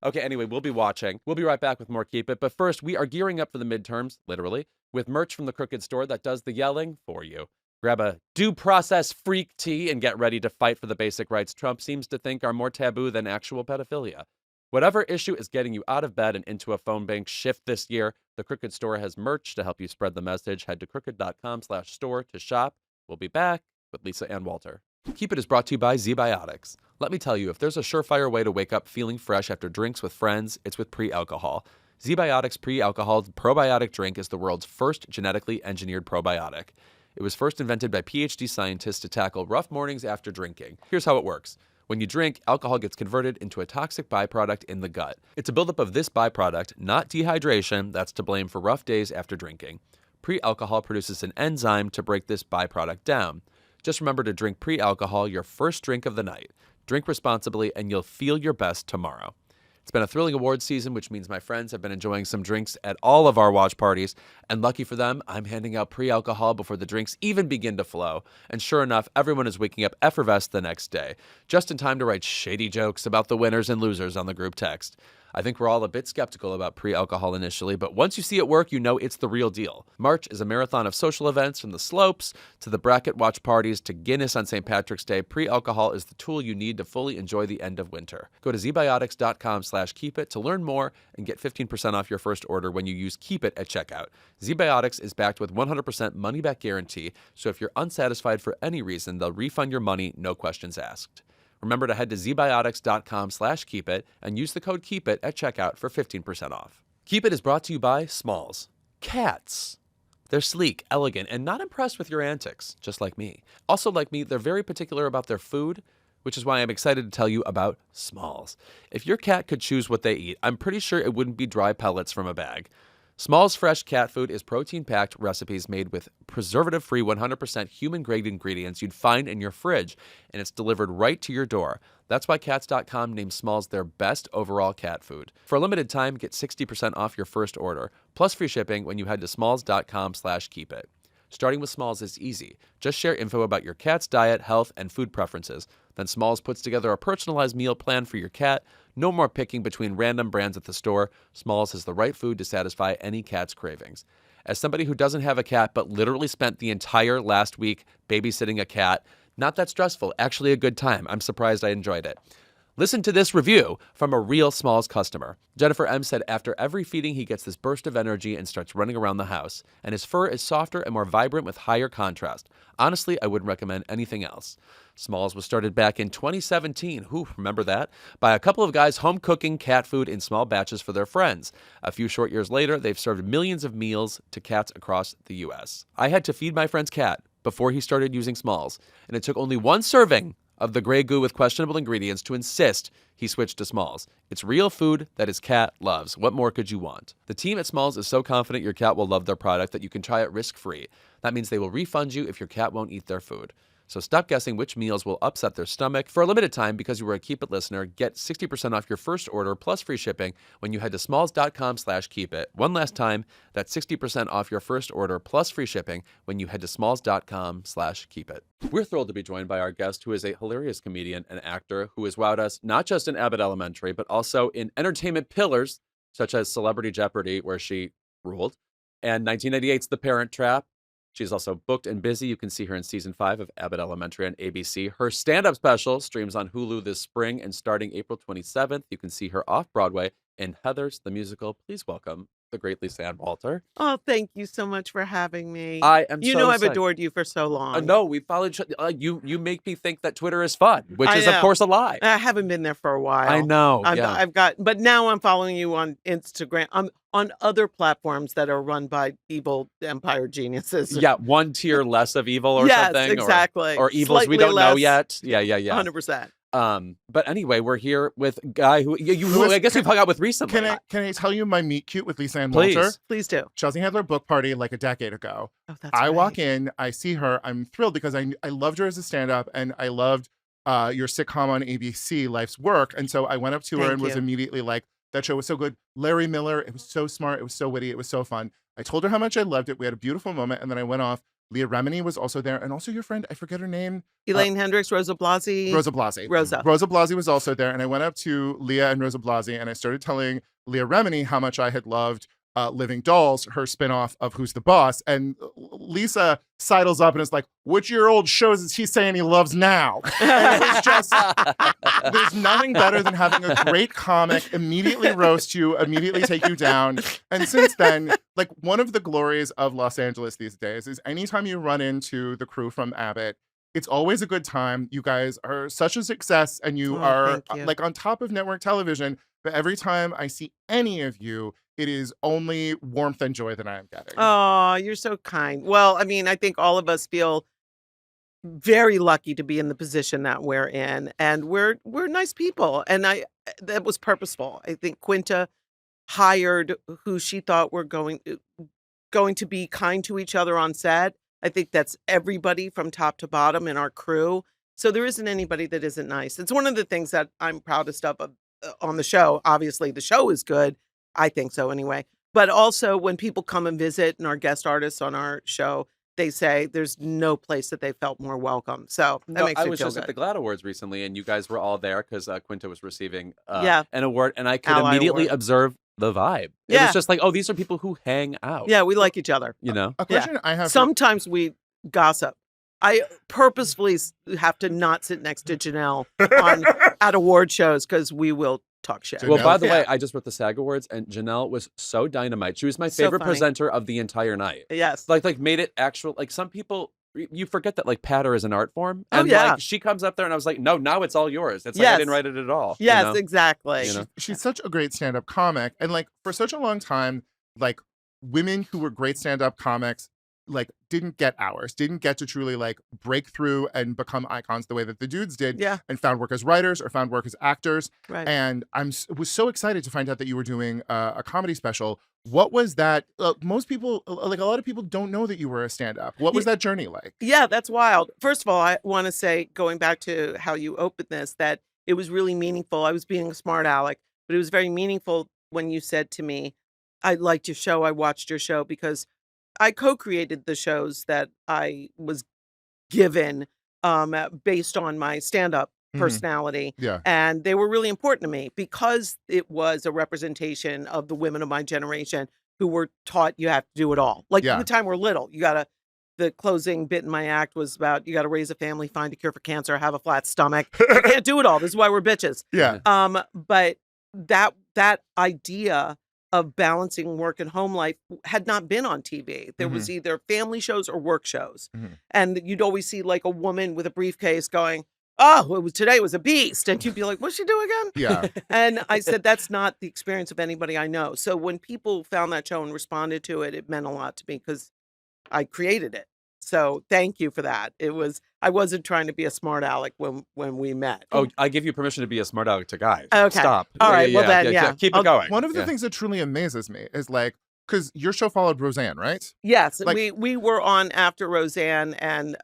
Okay, anyway, we'll be watching. We'll be right back with more Keep It. But first, we are gearing up for the midterms, literally, with merch from the Crooked Store that does the yelling for you. Grab a due process freak tee and get ready to fight for the basic rights Trump seems to think are more taboo than actual pedophilia. Whatever issue is getting you out of bed and into a phone bank shift this year, the Crooked Store has merch to help you spread the message. Head to crooked.com/store to shop. We'll be back with Lisa and Walter. Keep It is brought to you by ZBiotics. Let me tell you, if there's a surefire way to wake up feeling fresh after drinks with friends, it's with pre-alcohol. ZBiotics Pre-Alcohol Probiotic Drink is the world's first genetically engineered probiotic. It was first invented by PhD scientists to tackle rough mornings after drinking. Here's how it works. When you drink, alcohol gets converted into a toxic byproduct in the gut. It's a buildup of this byproduct, not dehydration, that's to blame for rough days after drinking. Pre-alcohol produces an enzyme to break this byproduct down. Just remember to drink pre-alcohol your first drink of the night. Drink responsibly and you'll feel your best tomorrow. It's been a thrilling awards season, which means my friends have been enjoying some drinks at all of our watch parties. And lucky for them, I'm handing out pre-alcohol before the drinks even begin to flow. And sure enough, everyone is waking up effervesced the next day, just in time to write shady jokes about the winners and losers on the group text. I think we're all a bit skeptical about pre-alcohol initially, but once you see it work, you know it's the real deal. March is a marathon of social events, from the slopes to the bracket watch parties to Guinness on St. Patrick's Day. Pre-alcohol is the tool you need to fully enjoy the end of winter. Go to zbiotics.com/keepit to learn more and get 15% off your first order when you use Keep It at checkout. ZBiotics is backed with 100% money-back guarantee, so if you're unsatisfied for any reason, they'll refund your money, no questions asked. Remember to head to zbiotics.com/keepit and use the code KEEPIT at checkout for 15% off. Keep It is brought to you by Smalls. Cats. They're sleek, elegant, and not impressed with your antics, just like me. Also, like me, they're very particular about their food, which is why I'm excited to tell you about Smalls. If your cat could choose what they eat, I'm pretty sure it wouldn't be dry pellets from a bag. Smalls Fresh Cat Food is protein-packed recipes made with preservative-free 100% human-grade ingredients you'd find in your fridge, and it's delivered right to your door. That's why Cats.com named Smalls their best overall cat food. For a limited time, get 60% off your first order, plus free shipping when you head to smalls.com/keepit. Starting with Smalls is easy. Just share info about your cat's diet, health, and food preferences. Then Smalls puts together a personalized meal plan for your cat. No more picking between random brands at the store. Smalls has the right food to satisfy any cat's cravings. As somebody who doesn't have a cat but literally spent the entire last week babysitting a cat, not that stressful, actually a good time. I'm surprised I enjoyed it. Listen to this review from a real Smalls customer. Jennifer M. said after every feeding, he gets this burst of energy and starts running around the house. And his fur is softer and more vibrant with higher contrast. Honestly, I wouldn't recommend anything else. Smalls was started back in 2017, remember that? By a couple of guys home cooking cat food in small batches for their friends. A few short years later, they've served millions of meals to cats across the U.S. I had to feed my friend's cat before he started using Smalls, and it took only one serving of the gray goo with questionable ingredients to insist he switched to Smalls. It's real food that his cat loves. What more could you want? The team at Smalls is so confident your cat will love their product that you can try it risk-free. That means they will refund you if your cat won't eat their food. So stop guessing which meals will upset their stomach. For a limited time, because you were a Keep It listener, get 60% off your first order plus free shipping when you head to smalls.com/keepit. One last time, that's 60% off your first order plus free shipping when you head to smalls.com/keepit. We're thrilled to be joined by our guest, who is a hilarious comedian and actor who has wowed us not just in Abbott Elementary, but also in entertainment pillars such as Celebrity Jeopardy, where she ruled, and 1998's The Parent Trap. She's also booked and busy. You can see her in season 5 of Abbott Elementary on ABC. Her stand-up special streams on Hulu this spring, and starting April 27th, you can see her off-Broadway in Heathers the Musical. Please welcome the great Lisa Walter. Oh, thank you so much for having me. I am You so know I've excited. adored you for so long. No, we followed you. You make me think that Twitter is fun, which I is, of know. course, a lie. I haven't been there for a while. I know. But now I'm following you on Instagram. I'm on other platforms that are run by evil empire geniuses. Yeah, one tier less of evil or yes, something. exactly. Or evils Slightly we don't know less, yet. Yeah. 100%. But anyway, we're here with a guy who I guess we've hung out with recently. Can I tell you my meet cute with Lisa Please. Walter? Please do. Chelsea had their book party like a decade ago. Oh, that's I right. walk in, I see her, I'm thrilled because I loved her as a stand-up, and I loved your sitcom on ABC, Life's Work. And so I went up to her Thank and was you. immediately like, that show was so good. Larry Miller, it was so smart, it was so witty, it was so fun. I told her how much I loved it. We had a beautiful moment, and then I went off. Leah Remini was also there, and also your friend, I forget her name. Elaine Hendricks, Rosa Blasi. Rosa Blasi. Rosa. Rosa Blasi was also there, and I went up to Leah and Rosa Blasi, and I started telling Leah Remini how much I had loved Living Dolls, her spinoff of Who's the Boss. And Lisa sidles up and is like, which of your old shows is he saying he loves now? And it was just, there's nothing better than having a great comic immediately roast you, immediately take you down. And since then, like, one of the glories of Los Angeles these days is anytime you run into the crew from Abbott, it's always a good time. You guys are such a success, and you are thank you. like on top of network television. But every time I see any of you, it is only warmth and joy that I am getting. Oh, you're so kind. Well, I mean, I think all of us feel very lucky to be in the position that we're in, and we're nice people, and that was purposeful. I think Quinta hired who she thought were going to be kind to each other on set. I think that's everybody from top to bottom in our crew. So there isn't anybody that isn't nice. It's one of the things that I'm proudest of on the show. Obviously, the show is good. I think so anyway. But also when people come and visit and our guest artists on our show, they say there's no place that they felt more welcome. So that makes I me was feel just good. at the GLAAD Awards recently, and you guys were all there because Quinta was receiving Yeah. an award, and I could Ally immediately Award. observe the vibe. It Yeah. was just like, oh, these are people who hang out. Yeah, we like each other. You know? A question I have. Sometimes we gossip. I purposefully have to not sit next to Janelle at award shows because we will talk shit. Well, by the Yeah. way, I just wrote the SAG Awards, and Janelle was so dynamite. She was my So favorite funny. presenter of the entire night. Yes. Like made it actual. Like some people, you forget that like patter is an art form, Oh, and yeah. like she comes up there, and I was like, no, now it's all yours. It's like Yes. I didn't write it at all. you Yes, know? exactly. You know? She's such a great stand-up comic, and like for such a long time, like women who were great stand-up comics like didn't get to truly like break through and become icons the way that the dudes did, Yeah. and found work as writers or found work as actors. Right. And was so excited to find out that you were doing a comedy special. What was that? Most people, like a lot of people, don't know that you were a stand-up. What was that journey like? Yeah, that's wild. First of all, I want to say, going back to how you opened this, that it was really meaningful. I was being a smart aleck, but it was very meaningful when you said to me, I liked your show, I watched your show, because I co-created the shows that I was given based on my stand-up personality. Yeah. And they were really important to me because it was a representation of the women of my generation who were taught you have to do it all. Like Yeah. from the time we're little, the closing bit in my act was about you got to raise a family, find a cure for cancer, have a flat stomach. You can't do it all. This is why we're bitches. Yeah. But that idea of balancing work and home life had not been on TV. There was either family shows or work shows. And you'd always see like a woman with a briefcase going, oh, today was a beast. And you'd be like, what's she do again? Yeah. And I said, that's not the experience of anybody I know. So when people found that show and responded to it, it meant a lot to me because I created it. So thank you for that. I wasn't trying to be a smart aleck when we met. Oh, I give you permission to be a smart aleck to Guy. Okay. Stop. All right. Well, then, yeah. Keep it going. One of the things that truly amazes me is like, because your show followed Roseanne, right? Yes, Like- we were on after Roseanne, and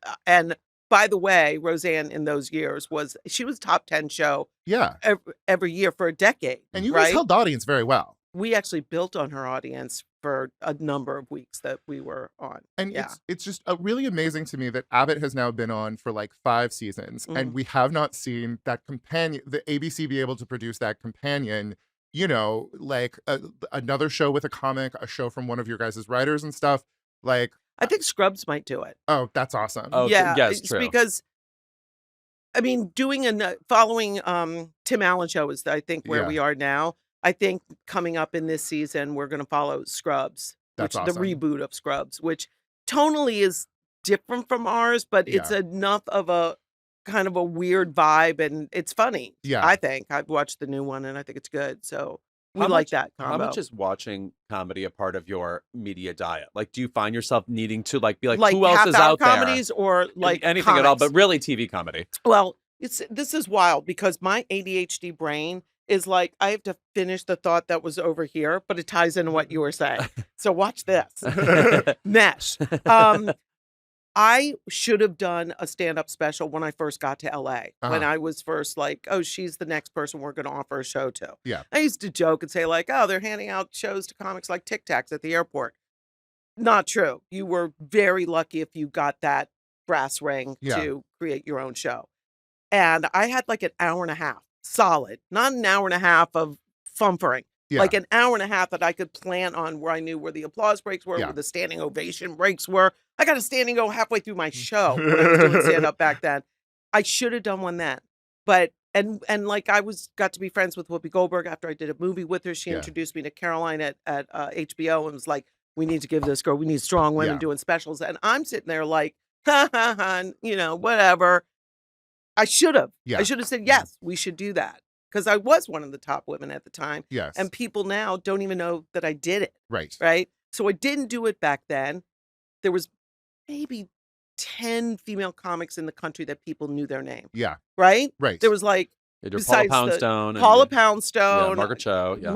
by the way, Roseanne in those years was top 10 show Yeah. every year for a decade. And you guys right? held the audience very well. We actually built on her audience for a number of weeks that we were on. And Yeah. it's just really amazing to me that Abbott has now been on for like 5 seasons, and we have not seen that companion, the ABC be able to produce that companion, like another show with a comic, a show from one of your guys' writers and stuff. Like, I think Scrubs might do it. oh, that's awesome. Oh, Yeah, yes, it's true. because I mean, following Tim Allen show is I think where Yeah. we are now. I think coming up in this season we're going to follow Scrubs, That's which awesome. the reboot of Scrubs, which tonally is different from ours, but it's Yeah. enough of a kind of a weird vibe, and it's funny. Yeah. I think I've watched the new one and I think it's good. So we How like much- that combo. How much is watching comedy a part of your media diet? Like, do you find yourself needing to be like who else is half-hour out there? comedies or like Anything at all, comics? but really TV comedy. Well, this is wild because my ADHD brain is like I have to finish the thought that was over here, but it ties into what you were saying. So watch this. Mesh. I should have done a stand-up special when I first got to LA. When I was first like, oh, she's the next person we're going to offer a show to. Yeah. I used to joke and say like, oh, they're handing out shows to comics like Tic Tacs at the airport. Not true. You were very lucky if you got that brass ring Yeah. to create your own show. And I had like an hour and a half solid, not an hour and a half of fumfering. Yeah. Like an hour and a half that I could plan on where I knew where the applause breaks were, Yeah. where the standing ovation breaks were. I got a standing go halfway through my show when I was doing stand up back then. I should have done one then. But and like I got to be friends with Whoopi Goldberg after I did a movie with her. She Yeah. introduced me to Caroline at HBO and was like, we need to give this girl, we need strong women Yeah. doing specials. And I'm sitting there like, ha ha ha, whatever. I should have. Yeah. I should have said, yes, we should do that. Because I was one of the top women at the time. Yes. And people now don't even know that I did it. right. Right. So I didn't do it back then. There was maybe 10 female comics in the country that people knew their name. Yeah. Right. Right. There was like You did Paula Besides the- Poundstone. Paula and, Poundstone. Yeah, Margaret Cho. Yeah.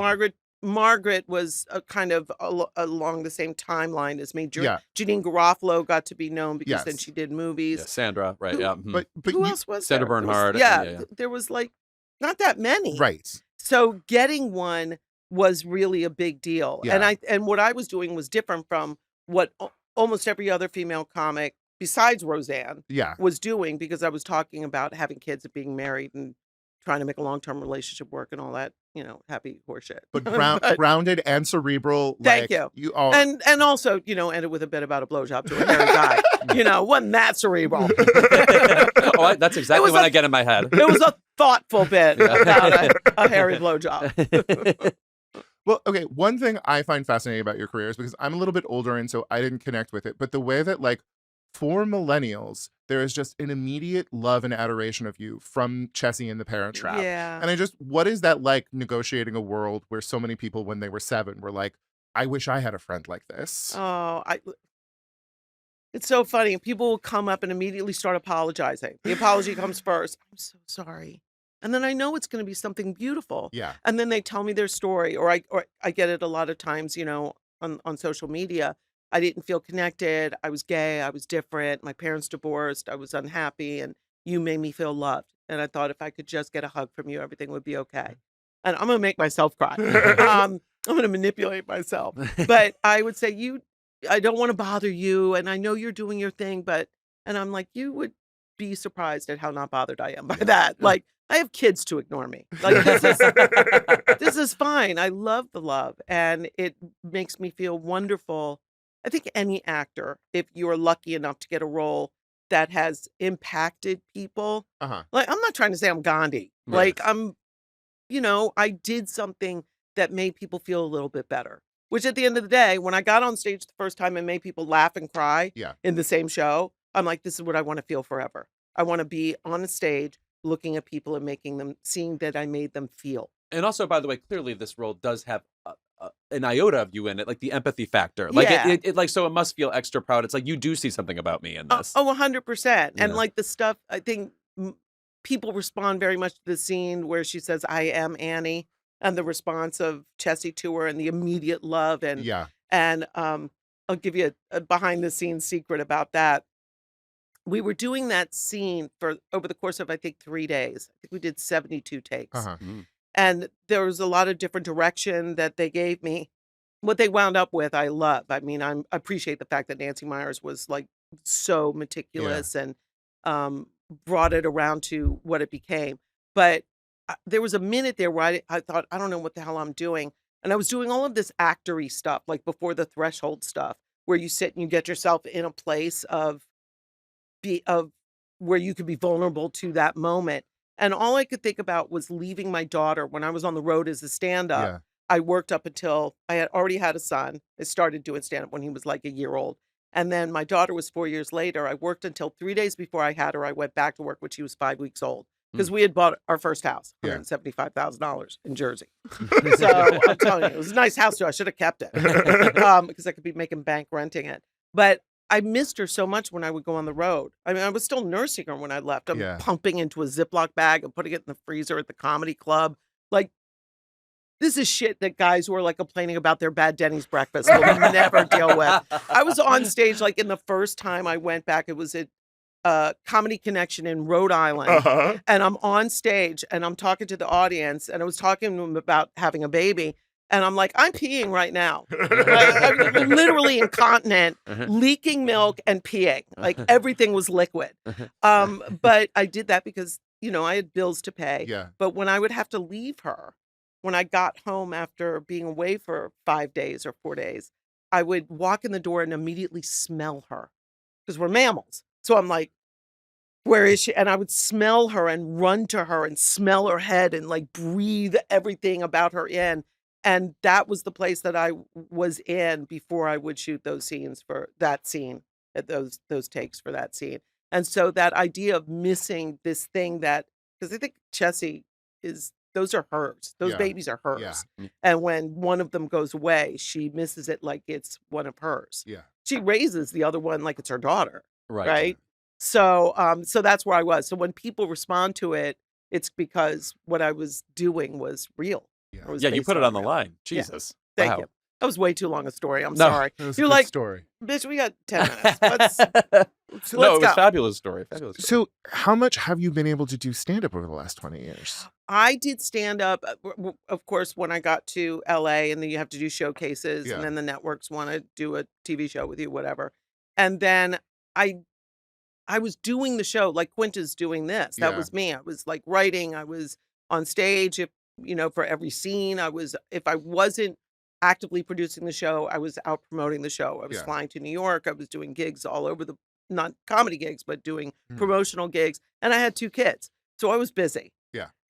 Margaret was kind of along the same timeline as me. Yeah. Janine Garofalo got to be known because then Yes. she did movies. Yeah, Sandra. Right. Who- Yeah. mhm. But Who you, else was Sandra there? There was- Bernhard, Yeah, yeah. there was like not that many. right. So getting one was really a big deal. Yeah. And what I was doing was different from what almost every other female comic besides Roseanne Yeah. was doing, because I was talking about having kids and being married and trying to make a long-term relationship work and all that, happy horseshit. But grounded and cerebral. Thank like, you. You all. And also, ended with a bit about a blowjob to a hairy guy. Wasn't that cerebral. That's exactly was what a- I get in my head. It was a thoughtful bit about a hairy blowjob. Well, okay, one thing I find fascinating about your career is because I'm a little bit older and so I didn't connect with it, but the way that like for millennials, there is just an immediate love and adoration of you from Chessie and the Parent Trap. Yeah. And what is that like negotiating a world where so many people when they were 7 were like, I wish I had a friend like this. Oh, it's so funny. People will come up and immediately start apologizing. The apology comes first. I'm so sorry. And then I know it's going to be something beautiful. Yeah. And then they tell me their story, or I get it a lot of times, on social media. I didn't feel connected. I was gay. I was different. My parents divorced. I was unhappy, and you made me feel loved. And I thought if I could just get a hug from you, everything would be okay. And I'm going to make myself cry. I'm going to manipulate myself. But I would say I don't want to bother you. And I know you're doing your thing, and I'm like, you would be surprised at how not bothered I am by that. Like, I have kids to ignore me. Like, this is fine. I love the love, and it makes me feel wonderful. I think any actor, if you're lucky enough to get a role that has impacted people, like, I'm not trying to say I'm Gandhi. Like, I did something that made people feel a little bit better. Which at the end of the day, when I got on stage the first time and made people laugh and cry in the same show, I'm like, this is what I want to feel forever. I want to be on a stage looking at people and making them, seeing that I made them feel. And also, by the way, clearly this role does have an iota of you in it, like the empathy factor. Like it like, so it must feel extra proud. It's like, you do see something about me in this. 100%. And like the stuff, I think people respond very much to the scene where she says, I am Annie. And the response of Chessie to her and the immediate love. And I'll give you a behind the scenes secret about that. We were doing that scene for over the course of, I think, 3 days. I think we did 72 takes. And there was a lot of different direction that they gave me. What they wound up with, I love. I mean, I appreciate the fact that Nancy Meyers was like so meticulous and brought it around to what it became. But there was a minute there where I thought, I don't know what the hell I'm doing. And I was doing all of this actory stuff, like before the threshold stuff, where you sit and you get yourself in a place of where you could be vulnerable to that moment. And all I could think about was leaving my daughter when I was on the road as a stand-up. I worked up until I had already had a son. I started doing stand-up when he was like a year old. And then my daughter was 4 years later. I worked until 3 days before I had her. I went back to work when she was 5 weeks old. Because we had bought our first house, $175,000 in Jersey. So I'm telling you, it was a nice house too. I should have kept it because I could be making bank renting it. But I missed her so much when I would go on the road. I mean, I was still nursing her when I left. I'm pumping into a Ziploc bag and putting it in the freezer at the comedy club. Like, this is shit that guys who are like complaining about their bad Denny's breakfast will never deal with. I was on stage like in the first time I went back. It was at Comedy Connection in Rhode Island. And I'm on stage and I'm talking to the audience and I was talking to them about having a baby. And I'm like, I'm peeing right now. I'm literally incontinent, leaking milk and peeing. Like everything was liquid. But I did that because, I had bills to pay. But when I would have to leave her, when I got home after being away for 5 days or 4 days, I would walk in the door and immediately smell her because we're mammals. So I'm like, where is she? And I would smell her and run to her and smell her head and like breathe everything about her in. And that was the place that I was in before I would shoot those scenes for that scene, those takes for that scene. And so that idea of missing this thing because I think Chessie those are hers. Those babies are hers. And when one of them goes away, she misses it like it's one of hers. She raises the other one like it's her daughter. Right. So that's where I was. So when people respond to it, it's because what I was doing was real. You put it on the line. Jesus. Thank you. That was way too long a story. I'm sorry. You're like, story. Bitch, we got 10 minutes. It was a fabulous story. So how much have you been able to do stand-up over the last 20 years? I did stand-up, of course, when I got to LA, and then you have to do showcases, and then the networks want to do a TV show with you, whatever. And then I was doing the show, like Quinta's doing this. That was me. I was like writing. I was on stage, for every scene. If I wasn't actively producing the show, I was out promoting the show. I was flying to New York. I was doing gigs all over not comedy gigs, but doing promotional gigs. And I had 2 kids. So I was busy.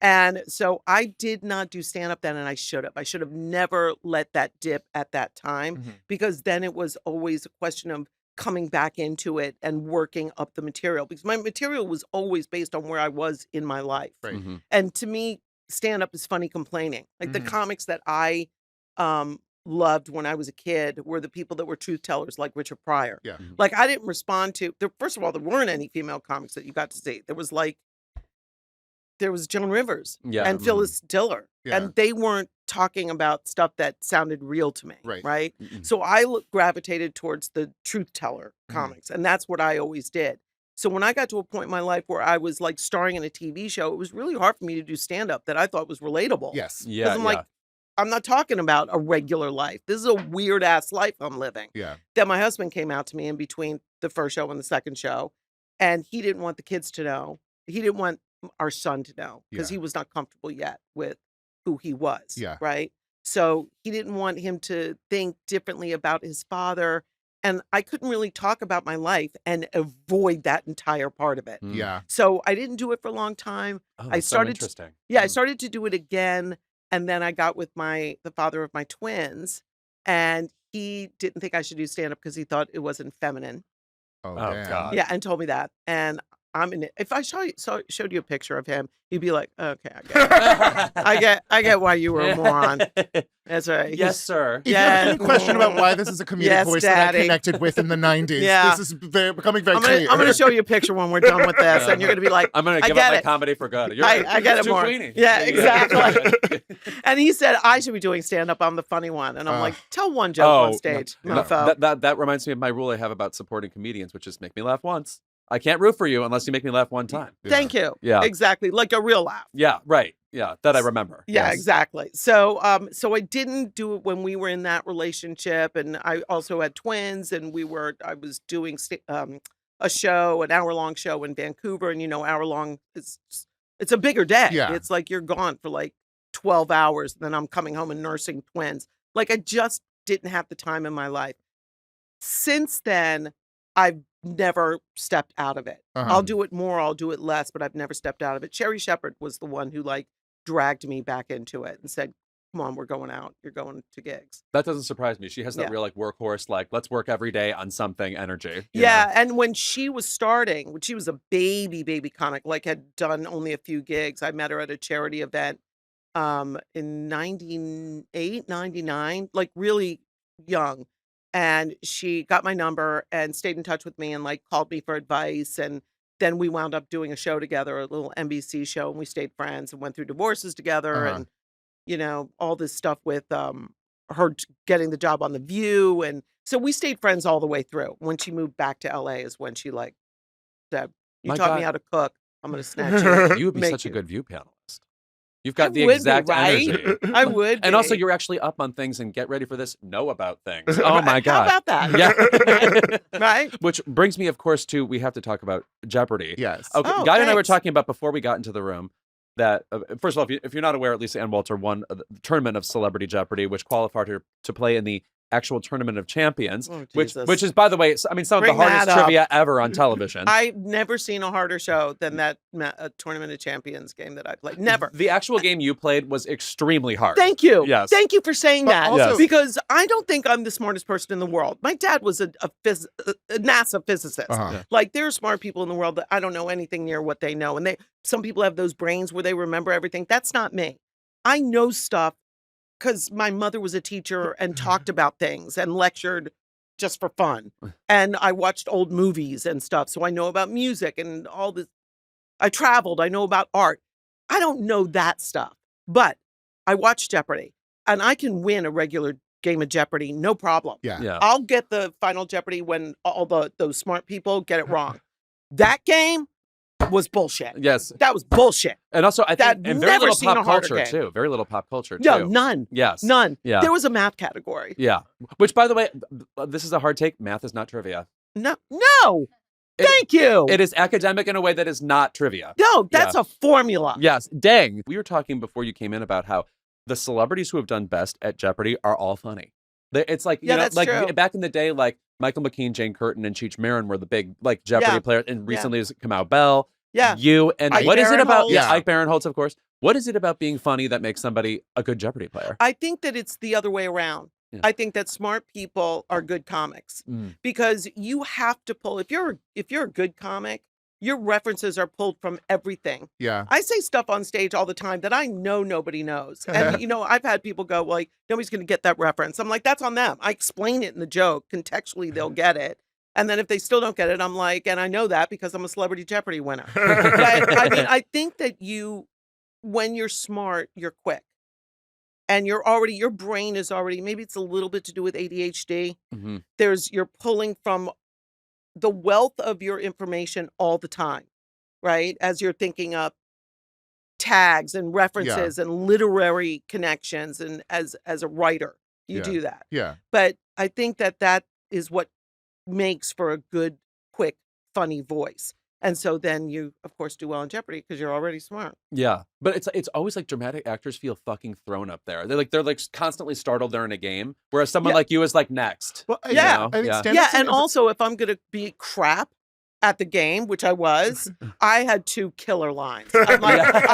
And so I did not do stand-up then, and I should have. I should have never let that dip at that time, because then it was always a question of coming back into it and working up the material, because my material was always based on where I was in my life. And to me, stand-up is funny complaining. Like the comics that I loved when I was a kid were the people that were truth tellers, like Richard Pryor. Like I didn't respond to first of all, there weren't any female comics that you got to see. There was Joan Rivers and Phyllis Diller, and they weren't talking about stuff that sounded real to me, right? So I gravitated towards the truth teller comics, and that's what I always did. So when I got to a point in my life where I was like starring in a TV show, it was really hard for me to do stand-up that I thought was relatable. Because I'm like, I'm not talking about a regular life. This is a weird ass life I'm living. That my husband came out to me in between the first show and the second show. and he didn't want the kids to know. He didn't want our son to know because Yeah. he was not comfortable yet with who he was. Yeah. Right. So he didn't want him to think differently about his father. And I couldn't really talk about my life and avoid that entire part of it. Mm. Yeah. So I didn't do it for a long time. Oh, I that's so started interesting. Yeah, I Mm. started to do it again, and then I got with the father of my twins, and he didn't think I should do stand-up because he thought it wasn't feminine. Oh, Oh, damn. God. Yeah, and told me that. And I'm in it. If I showed you a picture of him, you'd be like, okay, I get it. I get why you were a moron. That's right. Yes, sir. If you have Yeah. any question about why this is a comedic Yes, voice that I Daddy. connected with in the 90s, Yeah. this is becoming very I'm clear. gonna show you a picture when we're done with this, and you're gonna be like, I'm gonna I give get up my it. comedy for good. You're I right. get It's it too more. Queenie. Yeah, exactly. And he said I should be doing stand-up. I'm the funny one, and I'm like, tell one joke on stage, no. mofo. That reminds me of my rule I have about supporting comedians, which is make me laugh once. I can't root for you unless you make me laugh one time. Thank you. Yeah. Exactly, like a real laugh. Yeah, right. Yeah, that I remember. Yeah, Yes. exactly. So, so I didn't do it when we were in that relationship, and I also had twins, and I was doing a show, an hour-long show in Vancouver, and hour-long it's a bigger day. Yeah. It's like you're gone for like 12 hours, then I'm coming home and nursing twins. Like I just didn't have the time in my life. Since then, I've never stepped out of it. Uh-huh. I'll do it more, I'll do it less, but I've never stepped out of it. Sherry Shepherd was the one who dragged me back into it and said, come on, we're going out. You're going to gigs. That doesn't surprise me. She has that Yeah. real workhorse, let's work every day on something energy. you Yeah. know? And when she was starting, when she was a baby comic, had done only a few gigs, I met her at a charity event in 98, 99, really young. And she got my number and stayed in touch with me and called me for advice. And then we wound up doing a show together, a little NBC show, and we stayed friends and went through divorces together Uh-huh. and, all this stuff with her getting the job on The View. And so we stayed friends all the way through. When she moved back to LA is when she said, you My taught me God. how to cook. I'm going to snatch you. You would be Make such a you." good View panelist. You've got I the would be, exact right? energy. I would And also, be. you're actually up on things and get ready for this, know about things. Oh my How God. about that? Yeah. Right? Which brings me, of course, to we have to talk about Jeopardy. Yes. Okay, Oh, Guy and I were thanks. talking about before we got into the room that, first of all, if you're not aware, Lisa Ann Walter won the tournament of Celebrity Jeopardy, which qualified her to play in the actual Tournament of Champions, Oh, which Jesus. is, by the way, some of Bring the hardest that up. trivia ever on television. I've never seen a harder show than that Tournament of Champions game that I played. Never. The actual game you played was extremely hard. Thank you. Yes. Thank you for saying But that. also- Yes. Because I don't think I'm the smartest person in the world. My dad was a NASA physicist. Uh-huh. There are smart people in the world that I don't know anything near what they know. And some people have those brains where they remember everything. That's not me. I know stuff because my mother was a teacher and talked about things and lectured just for fun. And I watched old movies and stuff. So I know about music and all this. I traveled. I know about art. I don't know that stuff. But I watch Jeopardy and I can win a regular game of Jeopardy. No problem. Yeah. Yeah. I'll get the final Jeopardy when all those smart people get it wrong. That game was bullshit. Yes. That was bullshit. And also, I That think, and very never little seen a pop harder culture, game. too. Very little pop culture, too. No, none. Yes. None. Yeah. There was a math category. Yeah. Which, by the way, this is a hard take. Math is not trivia. No. No. It- Thank you. It is academic in a way that is not trivia. No, that's a formula. Yes. Dang. We were talking before you came in about how the celebrities who have done best at Jeopardy are all funny. It's like, Yeah, that's true. back in the day, Michael McKean, Jane Curtin, and Cheech Marin were the big Jeopardy Yeah. players. And recently it's Kamau Bell. Yeah. You and Ike what is it about? Barinholtz. Yeah, Yeah. Ike Barinholtz, of course. What is it about being funny that makes somebody a good Jeopardy player? I think that it's the other way around. Yeah. I think that smart people are good comics Mm. because you have to pull. If you're a good comic, your references are pulled from everything. Yeah. I say stuff on stage all the time that I know nobody knows. And, I've had people go, nobody's going to get that reference. I'm like, that's on them. I explain it in the joke. Contextually, they'll get it. And then if they still don't get it, I'm like, and I know that because I'm a Celebrity Jeopardy winner. But I think that when you're smart, you're quick. And your brain is already, maybe it's a little bit to do with ADHD. hmm You're pulling from the wealth of your information all the time, right? As you're thinking up tags and references and literary connections, and as a writer, you Yeah. do that. Yeah. But I think that is what makes for a good, quick, funny voice. And so then you, of course, do well in Jeopardy because you're already smart. Yeah, but it's always like dramatic actors feel fucking thrown up there. They're constantly startled they're in a game, whereas someone Yeah. like you is like next. Well, you Yeah. know? I think Yeah. stand-up Yeah, and is- also if I'm gonna be crap at the game, which I was, I had 2 killer lines. I'm like, Yeah.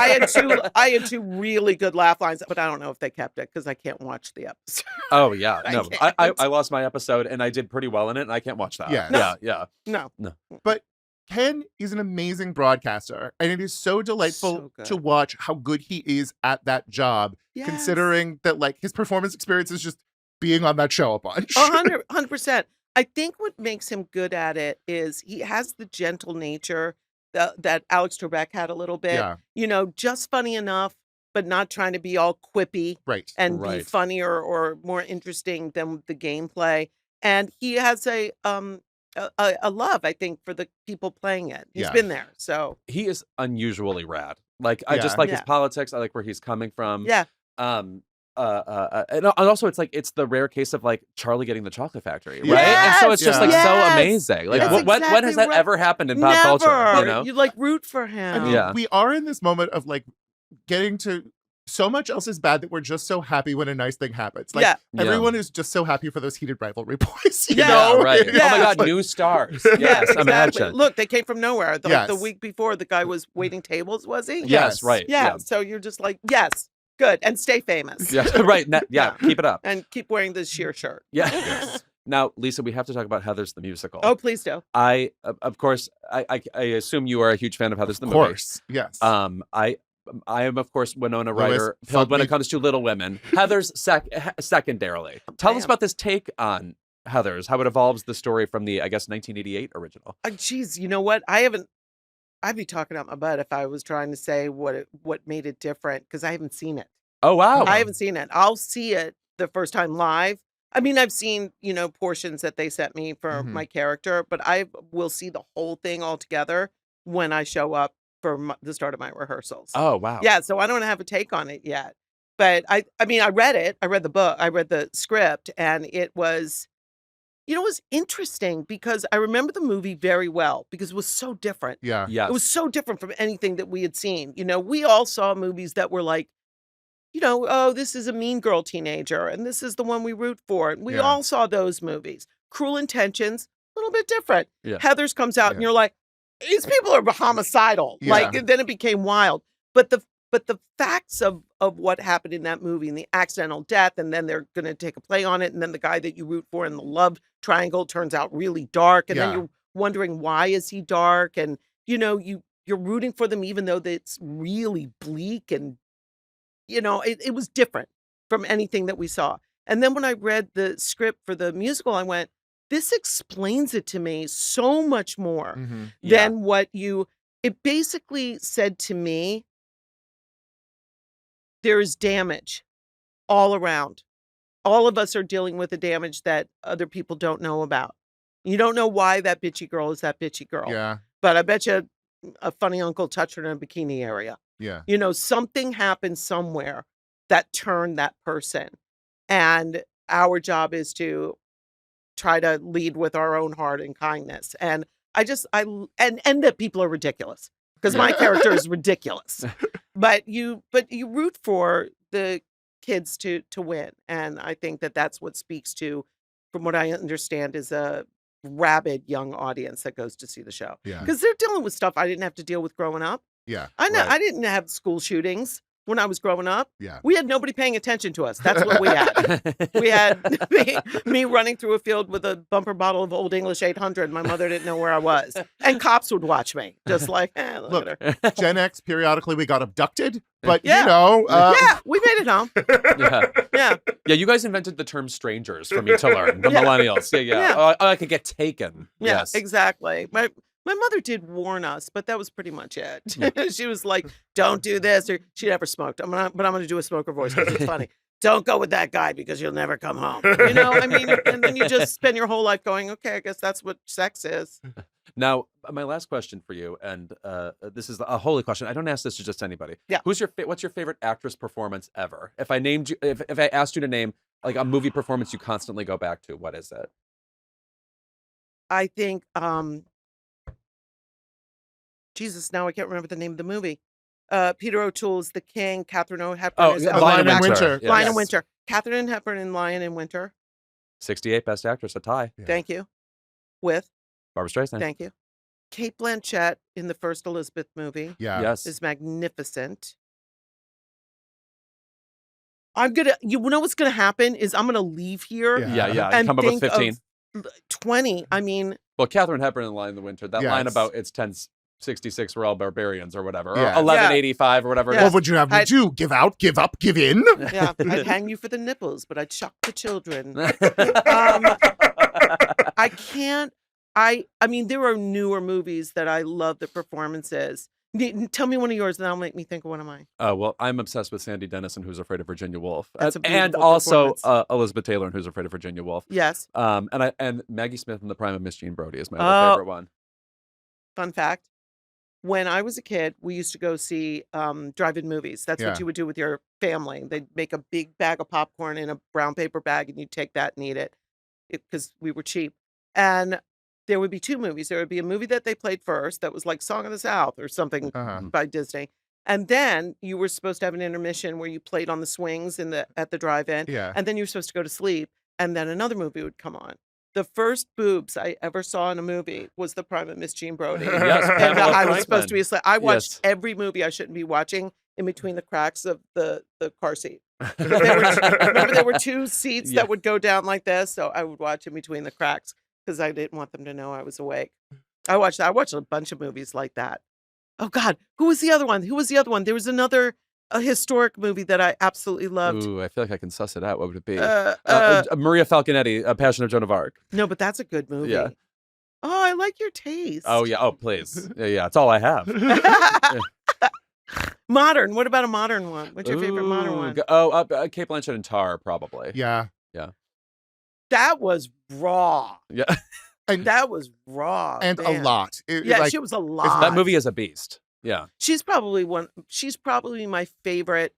I had 2 really good laugh lines, but I don't know if they kept it because I can't watch the episode. Oh yeah, I no, can't. I lost my episode and I did pretty well in it, and I can't watch that. Yes. Yeah. No. But Ken is an amazing broadcaster, and it is so delightful So good. to watch how good he is at that job, Yes. considering that like his performance experience is just being on that show a bunch. 100%. I think what makes him good at it is he has the gentle nature that Alex Trebek had a little bit. Yeah. You know, just funny enough, but not trying to be all quippy Right. and be Right. funnier or more interesting than the gameplay. And he has a love, I think, for the people playing it. He's Yeah. been there. So He is unusually rad. Like I just Yeah. like his Yeah. politics. I like where he's coming from. yeah. And also it's the rare case of like Charlie getting the chocolate factory, right? And so it's just Yes, like so yes. amazing. Like That's when has exactly that right. ever happened in pop Never. culture? You know? You like root for him. I mean, Yeah. we are in this moment of like getting to so much else is bad that we're just so happy when a nice thing happens. Like Yeah. Yeah. everyone is just so happy for those heated rivalry boys. You Yeah, know? right. It's Oh my Yeah. God, like- new stars. Yeah, Yes, exactly. imagine. Look, they came from nowhere. Like the Yes. week before, the guy was waiting tables, was he? Yes, Yes. right. Yeah. So you're just like, yes, good, and stay famous. Yeah, right. Yeah, Yeah. keep it up. And keep wearing the sheer shirt. Yeah. Yes. Now, Lisa, we have to talk about Heathers the musical. Oh, please do. Of course, I assume you are a huge fan of Heathers the Of movie. course. Yes. I am, of course, Winona Lewis, Ryder fuck pilled when me. it comes to Little Women. Heathers secondarily. Tell us Bam. about this take on Heathers, how it evolves the story from the, I guess, 1988 original. Geez, you know what? I'd be talking out my butt if I was trying to say what made it different because I haven't seen it. Oh, wow. I haven't seen it. I'll see it the first time live. I mean, I've seen, portions that they sent me for Mhm. my character, but I will see the whole thing all together when I show up for the start of my rehearsals. Oh, wow. Yeah, so I don't have a take on it yet. But I mean, I read it. I read the book. I read the script, and it was, it was interesting because I remember the movie very well because it was so different. yeah. Yes. It was so different from anything that we had seen. We all saw movies that were like, oh, this is a mean girl teenager, and this is the one we root for. And we Yeah. all saw those movies. Cruel Intentions, a little bit different. Yeah. Heathers comes out, and Yeah. you're like, these people are homicidal. Yeah. Like, and then it became wild. But the facts of what happened in that movie and the accidental death, and then they're going to take a play on it, and then the guy that you root for in the love triangle turns out really dark, and then Yeah. you're wondering why is he dark, and you're rooting for them even though it's really bleak, and it was different from anything that we saw. And then when I read the script for the musical, I went, this explains it to me so much more Mhm. Yeah. than it basically said to me, there is damage all around. All of us are dealing with the damage that other people don't know about. You don't know why that bitchy girl is that bitchy girl. Yeah. But I bet you a funny uncle touched her in a bikini area. Yeah. Something happened somewhere that turned that person. And our job is to try to lead with our own heart and kindness. And and that people are ridiculous because my character is ridiculous. But you root for the kids to win. And I think that that's what speaks to, from what I understand, is a rabid young audience that goes to see the show. Yeah. Because they're dealing with stuff I didn't have to deal with growing up. Yeah. I know Right. I didn't have school shootings when I was growing up. Yeah. We had nobody paying attention to us. That's what we had. We had me running through a field with a bumper bottle of Old English 800. My mother didn't know where I was. And cops would watch me, just like, look at her. Gen X, periodically we got abducted, but Yeah. Yeah, we made it home. Yeah. Yeah. Yeah, you guys invented the term strangers for me to learn. The Yeah. millennials. Yeah. Yeah. Oh, I could get taken. Yeah, Yes. exactly. My mother did warn us, but that was pretty much it. She was like, "Don't do this," or she never smoked. I'm gonna do a smoker voice because it's funny. Don't go with that guy because you'll never come home. I mean, and then you just spend your whole life going, "Okay, I guess that's what sex is." Now, my last question for you, and this is a holy question. I don't ask this to just anybody. Yeah. What's your favorite actress performance ever? If I named you, if I asked you to name like a movie performance you constantly go back to, what is it? I think Jesus, now I can't remember the name of the movie. Peter O'Toole's the king. Catherine Hepburn Oh, is yeah, Lion in Winter. Winter. Yes. Lion in Winter. Catherine Hepburn in Lion in Winter. 68 Best Actress, a tie. Yeah. Thank you. With, Barbara Streisand. thank you. Kate Blanchett in the first Elizabeth movie Yeah. Yes. is magnificent. You know what's gonna happen is I'm gonna leave here Yeah, yeah. and Come up with think 15. of 20. I mean, Well, Catherine Hepburn in Lion in the Winter. That line Yes. about it's 1066, we're all barbarians or whatever. Yeah. Or 1185 or whatever Yeah. it What is. would you have me do? Give out, give up, give in? yeah, I'd hang you for the nipples, but I'd shock the children. I can't. I mean, there are newer movies that I love the performances. Tell me one of yours, and that'll make me think of one of mine. Well, I'm obsessed with Sandy Dennis and Who's Afraid of Virginia Woolf. That's a And beautiful also performance. Elizabeth Taylor and Who's Afraid of Virginia Woolf. Yes. And Maggie Smith in The Prime of Miss Jean Brodie is my other favorite one. Fun fact. When I was a kid, we used to go see drive-in movies. That's Yeah. what you would do with your family. They'd make a big bag of popcorn in a brown paper bag, and you'd take that and eat it because we were cheap. And there would be two movies. There would be a movie that they played first that was like Song of the South or something Uh-huh. by Disney. And then you were supposed to have an intermission where you played on the swings at the drive-in. Yeah. And then you were supposed to go to sleep. And then another movie would come on. The first boobs I ever saw in a movie was The Prime of Miss Jean Brodie. Yes, And Pamela I was supposed to be Franklin. asleep. I watched Yes. every movie I shouldn't be watching in between the cracks of the car seat. Remember, there were two seats Yeah. that would go down like this, so I would watch in between the cracks because I didn't want them to know I was awake. I watched a bunch of movies like that. Oh God, who was the other one? There was another historic movie that I absolutely loved. Ooh, I feel like I can suss it out. What would it be? Uh, Maria Falconetti, A Passion of Joan of Arc. no, but that's a good movie. Yeah. Oh, I like your taste. Oh, yeah. Oh, please. Yeah, it's all I have. Modern. What about a modern one? What's your favorite modern one? Kate Blanchett and Tar, probably. Yeah. That was raw. Yeah. And That was raw. and a man. lot. Yeah, she was a lot. That movie is a beast. Yeah. She's probably my favorite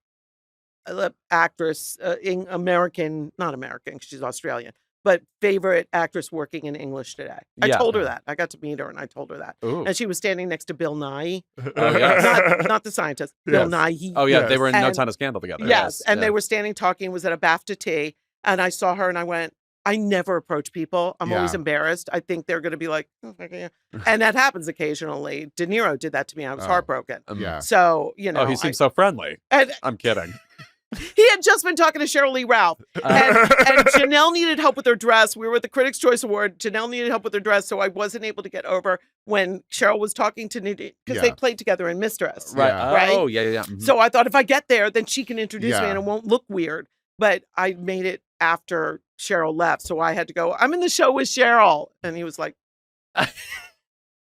actress in American, not American, 'cause she's Australian, but favorite actress working in English today. I Yeah. told her that. I got to meet her and I told her that. Ooh. And she was standing next to Bill Nye, Oh, yes. not the scientist, Bill Yes. Nye. Oh, yeah. They Yes. were in No And- Time to Scandal together. Yes, and yeah. they were standing talking. It was at a BAFTA tea, and I saw her, and I went, I never approach people. I'm always Yeah. embarrassed. I think they're going to be like, oh, okay. And that happens occasionally. De Niro did that to me. I was Oh. heartbroken. Yeah. So, you know. Oh, he seems so friendly. and I'm kidding. he had just been talking to Cheryl Lee Ralph, and Janelle needed help with her dress. We were at the Critics' Choice Award. Janelle needed help with her dress, so I wasn't able to get over when Cheryl was talking to Nadine, because they Yeah. played together in Mistress. Right. Yeah. Right? Oh, yeah. Mhm. So I thought if I get there, then she can introduce me Yeah. and it won't look weird. But I made it after Cheryl left. So I had to go, I'm in the show with Cheryl. And he was like,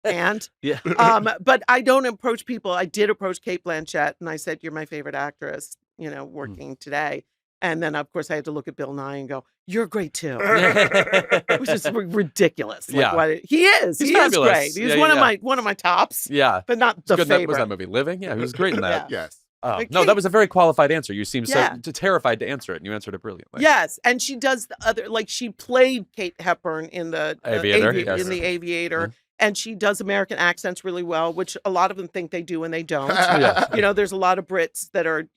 and? Yeah. But I don't approach people. I did approach Kate Blanchett and I said, you're my favorite actress, working today. And then, of course, I had to look at Bill Nye and go, you're great too. Which is ridiculous. Like, Yeah. He is. He's He fabulous. is great. He's Yeah, one yeah. of my tops, Yeah. but not It's the good in that- favorite. was that movie Living? Yeah, he was great in that. Yeah. Yes. Oh, But no, Kate- that was a very qualified answer. You seemed Yeah. so terrified to answer it, and you answered it brilliantly. Yes, and she does the other, like she played Kate Hepburn in the Aviator, yes. in the Aviator, Mhm. and she does American accents really well, which a lot of them think they do and they don't. Yeah. There's a lot of Brits that are,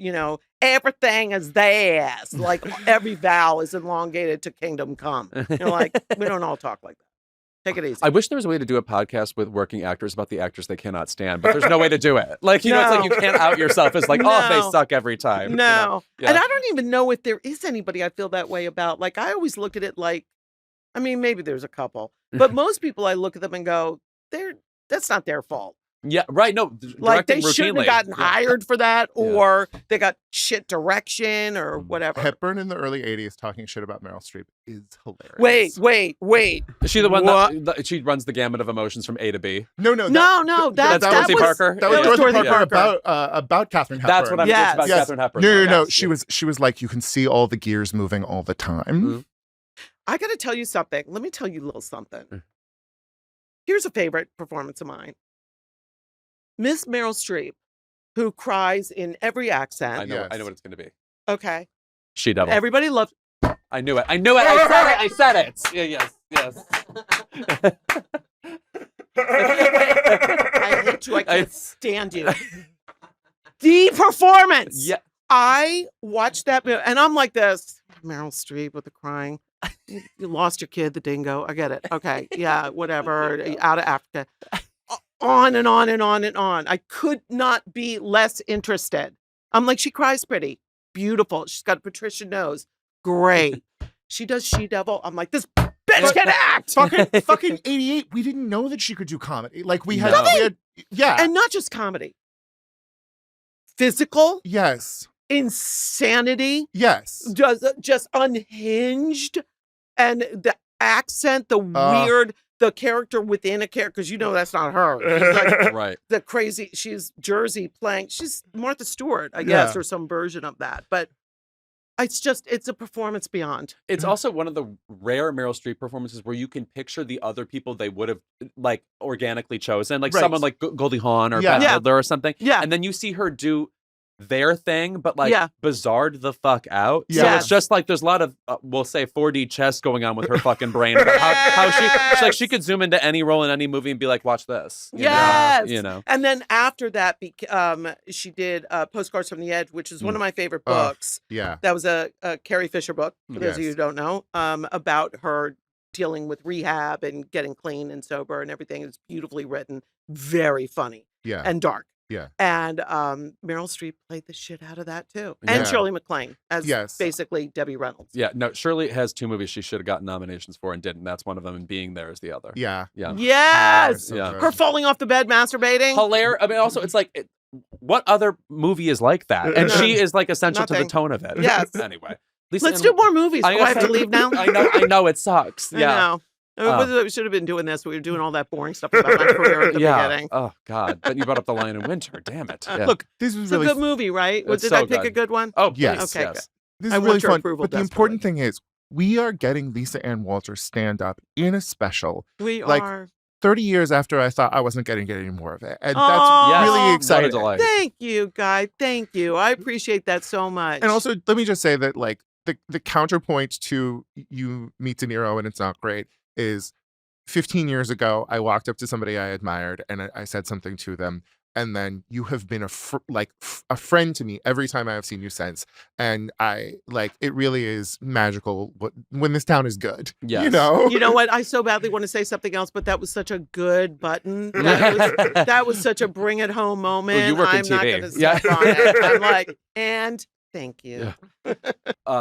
everything is theirs, like every vowel is elongated to kingdom come. Like we don't all talk like that. Take it easy. I wish there was a way to do a podcast with working actors about the actors they cannot stand, but there's no way to do it. Like, it's like you can't out yourself as like, oh, they No. suck every time. No, Yeah. and I don't even know if there is anybody I feel that way about. Like I always look at it like, I mean, maybe there's a couple, but most people I look at them and go, that's not their fault. Yeah, right. No, Like they directing shouldn't have routinely. gotten Yeah. hired for that, Yeah. or they got shit direction or whatever. Hepburn in the early 80s talking shit about Meryl Streep is hilarious. Wait. Is she the one What? that she runs the gamut of emotions from A to B? No, No, That's that Dorothy was Parker? That was Yeah. Dorothy Parker Parker. about Katharine Hepburn. That's what I'm Yes. it's about Yes. Katharine Hepburn. No. Yeah. She was like, you can see all the gears moving all the time. Mhm. I got to tell you something. Let me tell you a little something. Mm. Here's a favorite performance of mine. Miss Meryl Streep, who cries in every accent. I know Yes. what it's going to be. Okay. She Devil. Everybody loves. I knew it. I said it. Yeah, yes. I hate you. I can't stand you. The performance. Yeah. I watched that movie, and I'm like this. Meryl Streep with the crying. You lost your kid, the dingo. I get it. Okay. Yeah, whatever. Out of Africa. On and on and on and on. I could not be less interested. I'm like, she cries pretty. Beautiful. She's got a Patricia nose. Great. She does She-Devil. I'm like, this bitch can act. Fucking 88. We didn't know that she could do comedy. Like we had, No. yeah. And not just comedy. Physical. Yes. Insanity. Yes. Just unhinged. And the accent, the weird, the character within a character, because you know that's not her. She's like Right. the crazy, she's Jersey playing, she's Martha Stewart, I guess, Yeah. or some version of that. But it's a performance beyond. It's also one of the rare Meryl Streep performances where you can picture the other people they would have like organically chosen, like Right. someone like Goldie Hawn or Yeah. Bette Yeah. Midler or something. Yeah. And then you see her do their thing, but like Yeah. bizarred the fuck out. So Yes. it's just like there's a lot of we'll say 4D chess going on with her fucking brain about how she's like she could zoom into any role in any movie and be like, watch this. You know? Yes. You know. And then after that, she did Postcards from the Edge, which is one of my favorite books. Yeah. That was a Carrie Fisher book, for those of you Yes. who don't know, about her dealing with rehab and getting clean and sober and everything. It's beautifully written, very funny Yeah. and dark. Yeah. And Meryl Streep played the shit out of that too. And Yeah. Shirley MacLaine as Yes. basically Debbie Reynolds. Yeah, no, Shirley has 2 movies she should have gotten nominations for and didn't. That's one of them, and Being There is the other. Yeah. Yeah. Yes. So Yeah. good. Her falling off the bed, masturbating. Hilarious. I mean, also, it's like, what other movie is like that? And she is like essential to the Nothing. tone of it. Yes. Anyway, Lisa, Let's do more movies. I Oh, I have to leave now. I know it sucks. I Yeah. know. We should have been doing this. We were doing all that boring stuff about my career at the beginning. Oh God. But you brought up The Lion in Winter. Damn it. Yeah. Look, this was It's really a good movie, right? It's Did so I pick good. a good one? Oh, Yes. please, Okay, yes. This I is want really your fun. approval But the important thing is we are getting Lisa Ann Walters stand up in a special We like, are. 30 years after I thought I wasn't going to get any more of it. And Aw. that's Yes. really What a exciting. delight. Thank you, Guy. Thank you. I appreciate that so much. And also, let me just say that like the counterpoint to You Meet De Niro and It's Not Great is 15 years ago, I walked up to somebody I admired and I said something to them. And then you have been a friend to me every time I have seen you since. And I like, it really is magical when this town is good. Yes. You know? You know what? I so badly want to say something else, but that was such a good button. That was such a bring it home moment. you work in I'm not TV. going to Yeah. step on it. I'm like, and thank you.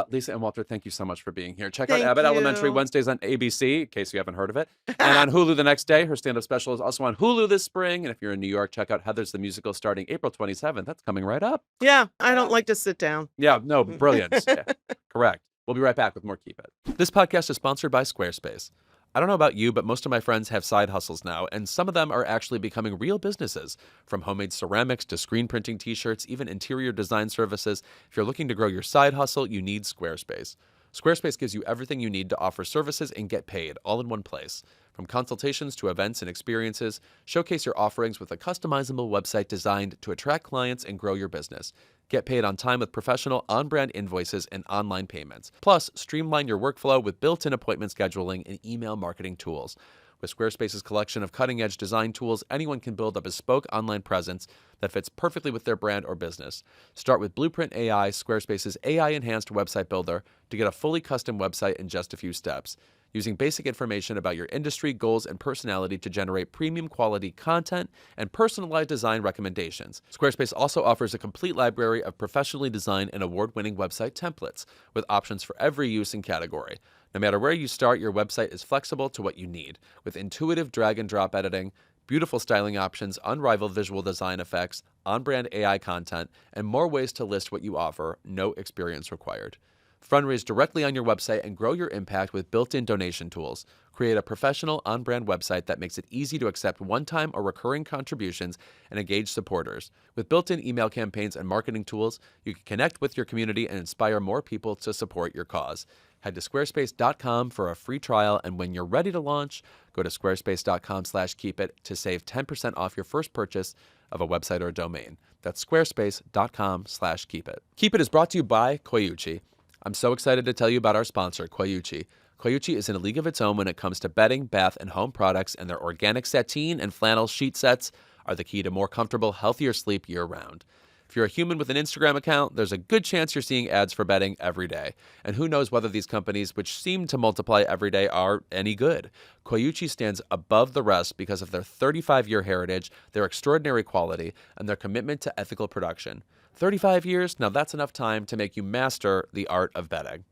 Lisa and Walter, thank you so much for being here. Check Thank out Abbott Elementary you. Wednesdays on ABC, in case you haven't heard of it. And on Hulu the next day. Her stand-up special is also on Hulu this spring. And if you're in New York, check out Heather's the Musical starting April 27th. That's coming right up. Yeah, I don't like to sit down. Yeah, no, brilliant. Yeah, correct. We'll be right back with more Keep It. This podcast is sponsored by Squarespace. I don't know about you, but most of my friends have side hustles now, and some of them are actually becoming real businesses. From homemade ceramics to screen printing t-shirts, even interior design services. If you're looking to grow your side hustle, you need Squarespace. Squarespace gives you everything you need to offer services and get paid, all in one place. From consultations to events and experiences, showcase your offerings with a customizable website designed to attract clients and grow your business. Get paid on time with professional on-brand invoices and online payments. Plus, streamline your workflow with built-in appointment scheduling and email marketing tools. With Squarespace's collection of cutting-edge design tools, anyone can build a bespoke online presence that fits perfectly with their brand or business. Start with Blueprint AI, Squarespace's AI-enhanced website builder, to get a fully custom website in just a few steps. Using basic information about your industry, goals, and personality to generate premium quality content and personalized design recommendations. Squarespace also offers a complete library of professionally designed and award-winning website templates with options for every use and category. No matter where you start, your website is flexible to what you need, with intuitive drag-and-drop editing, beautiful styling options, unrivaled visual design effects, on-brand AI content, and more ways to list what you offer, no experience required. Fundraise directly on your website and grow your impact with built-in donation tools. Create a professional on-brand website that makes it easy to accept one-time or recurring contributions and engage supporters. With built-in email campaigns and marketing tools, you can connect with your community and inspire more people to support your cause. Head to squarespace.com for a free trial, and when you're ready to launch, go to squarespace.com/keepit to save 10% off your first purchase of a website or a domain. That's squarespace.com/keepit. Keep It is brought to you by Koyuchi. I'm so excited to tell you about our sponsor, Koyuchi. Koyuchi is in a league of its own when it comes to bedding, bath, and home products, and their organic sateen and flannel sheet sets are the key to more comfortable, healthier sleep year-round. If you're a human with an Instagram account, there's a good chance you're seeing ads for bedding every day. And who knows whether these companies, which seem to multiply every day, are any good. Koyuchi stands above the rest because of their 35-year heritage, their extraordinary quality, and their commitment to ethical production. 35 years? Now that's enough time to make you master the art of bedding.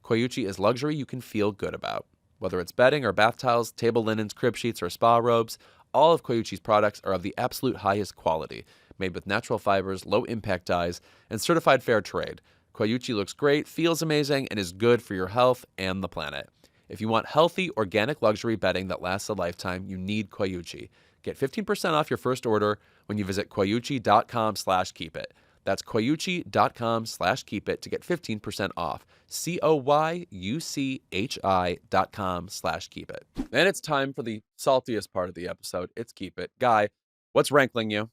Koyuchi is luxury you can feel good about. Whether it's bedding or bath towels, table linens, crib sheets, or spa robes, all of Koyuchi's products are of the absolute highest quality, made with natural fibers, low-impact dyes, and certified fair trade. Koyuchi looks great, feels amazing, and is good for your health and the planet. If you want healthy, organic luxury bedding that lasts a lifetime, you need Koyuchi. Get 15% off your first order when you visit koyuchi.com/keepit. That's koyuchi.com/keepit to get 15% off. koyuchi.com/keepit. And it's time for the saltiest part of the episode. It's Keep It. Guy, what's rankling you?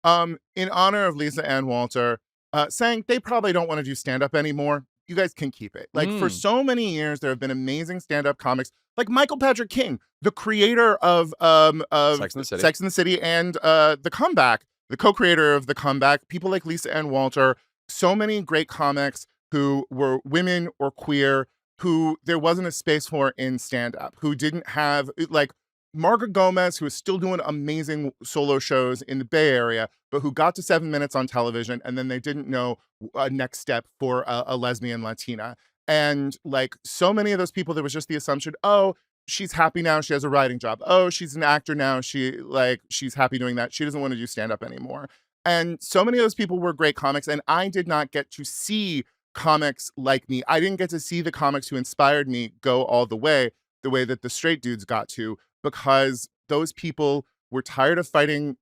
In honor of Lisa and Walter, saying they probably don't want to do stand-up anymore. You guys can keep it. Like, for so many years, there have been amazing stand-up comics, like Michael Patrick King, the creator of Sex and the City, and The Comeback, the co-creator of The Comeback. People like Lisa and Walter, so many great comics who were women or queer, who there wasn't a space for in stand-up, who didn't have, like, Margaret Gomez, who is still doing amazing solo shows in the Bay Area, but who got to 7 minutes on television, and then they didn't know a next step for a lesbian Latina. And like so many of those people, there was just the assumption, oh, she's happy now, she has a writing job. Oh, she's an actor now, she's happy doing that. She doesn't want to do stand-up anymore. And so many of those people were great comics, and I did not get to see comics like me. I didn't get to see the comics who inspired me go all the way that the straight dudes got to, because those people were tired of fighting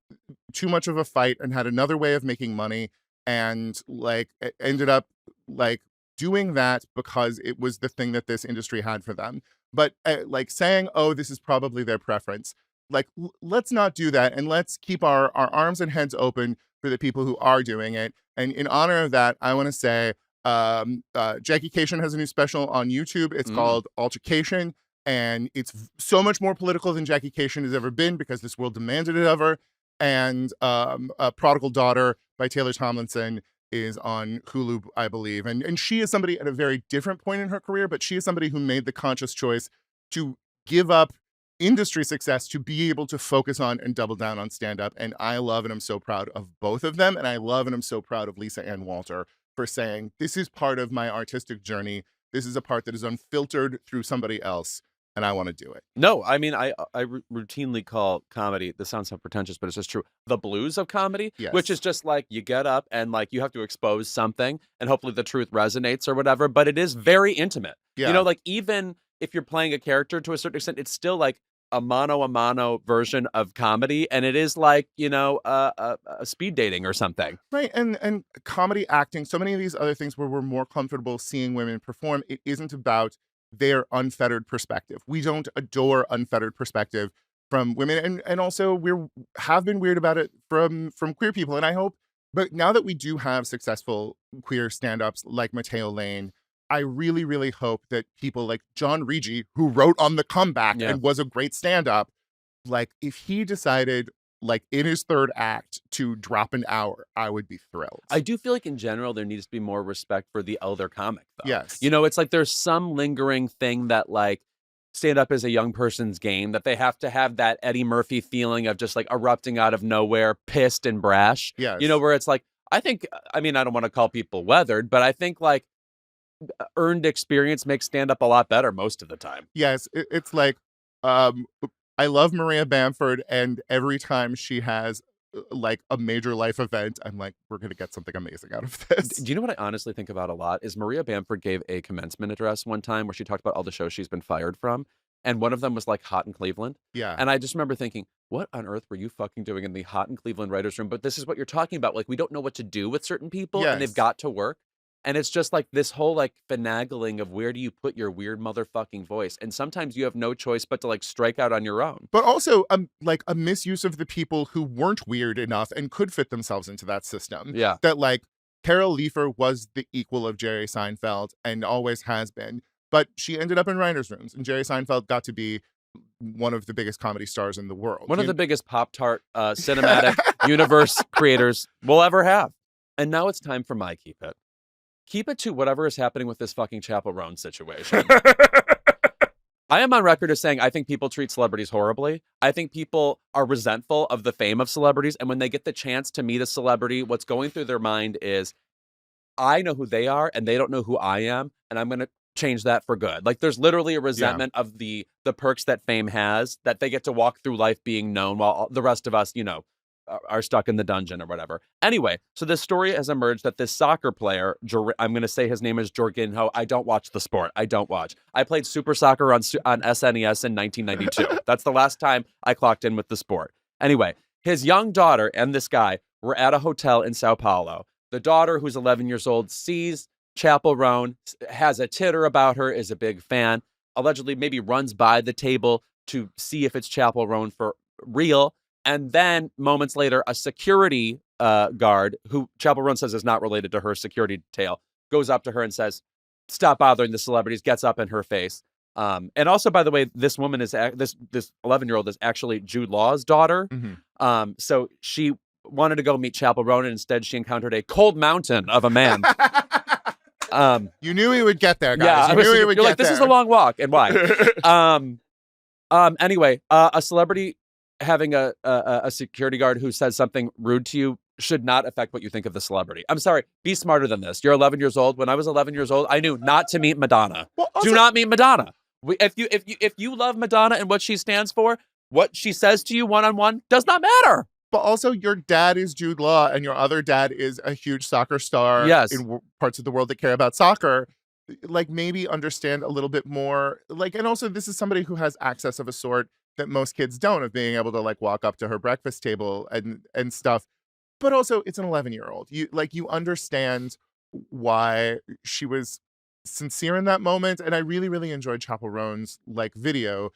too much of a fight and had another way of making money, and like ended up like doing that because it was the thing that this industry had for them. But like saying, oh, this is probably their preference. Like, let's not do that. And let's keep our arms and heads open for the people who are doing it. And in honor of that, I want to say Jackie Cation has a new special on YouTube. It's called Altercation. And it's so much more political than Jackie Cation has ever been, because this world demanded it of her. And Prodigal Daughter by Taylor Tomlinson is on Hulu, I believe. And she is somebody at a very different point in her career, but she is somebody who made the conscious choice to give up industry success to be able to focus on and double down on stand-up. And I love and I'm so proud of both of them. And I love and I'm so proud of Lisa and Walter for saying, this is part of my artistic journey. This is a part that is unfiltered through somebody else, and I want to do it. No, I mean, I routinely call comedy, this sounds so pretentious, but it's just true, the blues of comedy, Yes. which is just like you get up and like you have to expose something and hopefully the truth resonates or whatever, but it is very intimate. Yeah. You know, like even if you're playing a character to a certain extent, it's still like a mano version of comedy, and it is like, you know, a speed dating or something. Right. And comedy, acting, so many of these other things where we're more comfortable seeing women perform, it isn't about their unfettered perspective. We don't adore unfettered perspective from women, and also have been weird about it from queer people. And I hope, but now that we do have successful queer stand-ups like Mateo Lane, I really, really hope that people like John Rigi, who wrote on The Comeback and was a great stand-up, like if he decided like in his third act to drop an hour, I would be thrilled. I do feel like in general there needs to be more respect for the elder comic, though. Yes. You know, it's like there's some lingering thing that like stand-up is a young person's game, that they have to have that Eddie Murphy feeling of just like erupting out of nowhere, pissed and brash. Yes. You know, where it's like, I think, I mean, I don't want to call people weathered, but I think like earned experience makes stand-up a lot better most of the time. Yes. It's like, I love Maria Bamford, and every time she has like a major life event, I'm like, we're going to get something amazing out of this. Do you know what I honestly think about a lot is Maria Bamford gave a commencement address one time where she talked about all the shows she's been fired from. And one of them was like Hot in Cleveland. Yeah. And I just remember thinking, what on earth were you fucking doing in the Hot in Cleveland writer's room? But this is what you're talking about. Like, we don't know what to do with certain people and they've got to work. And it's just like this whole like finagling of where do you put your weird motherfucking voice? And sometimes you have no choice but to like strike out on your own. But also like a misuse of the people who weren't weird enough and could fit themselves into that system. Yeah. That like Carol Leifer was the equal of Jerry Seinfeld and always has been. But she ended up in writers' rooms, and Jerry Seinfeld got to be one of the biggest comedy stars in the world. One of the biggest Pop-Tart cinematic universe creators we'll ever have. And now it's time for my Keep It. Keep it to whatever is happening with this fucking Chappell Roan situation. I am on record as saying I think people treat celebrities horribly. I think people are resentful of the fame of celebrities. And when they get the chance to meet a celebrity, what's going through their mind is, I know who they are and they don't know who I am. And I'm going to change that for good. Like, there's literally a resentment of the perks that fame has, that they get to walk through life being known while the rest of us, are stuck in the dungeon or whatever. Anyway, so this story has emerged that this soccer player, I'm going to say his name is Jorginho. I don't watch the sport. I don't watch. I played Super Soccer on SNES in 1992. That's the last time I clocked in with the sport. Anyway, his young daughter and this guy were at a hotel in Sao Paulo. The daughter, who's 11 years old, sees Chappell Roan, has a titter about her, is a big fan, allegedly maybe runs by the table to see if it's Chappell Roan for real. And then moments later, a security guard, who Chappell Roan says is not related to her security detail, goes up to her and says, "Stop bothering the celebrities," gets up in her face. And also, by the way, this woman is, this 11-year-old is actually Jude Law's daughter. Mm-hmm. So she wanted to go meet Chappell Roan, and instead she encountered a cold mountain of a man. You knew he would get there, guys. Yeah, you knew he would you're get like, this there. is a long walk, and why? Anyway, a celebrity having a security guard who says something rude to you should not affect what you think of the celebrity. I'm sorry. Be smarter than this. You're 11 years old. When I was 11 years old, I knew not to meet Madonna. Well, also, do not meet Madonna. If you love Madonna and what she stands for, what she says to you one-on-one does not matter. But also, your dad is Jude Law, and your other dad is a huge soccer star in parts of the world that care about soccer. Like, maybe understand a little bit more. Like, and also, this is somebody who has access of a sort that most kids don't, of being able to like walk up to her breakfast table and stuff. But also, it's an 11-year-old. You understand why she was sincere in that moment. And I really, really enjoyed Chappell Roan's video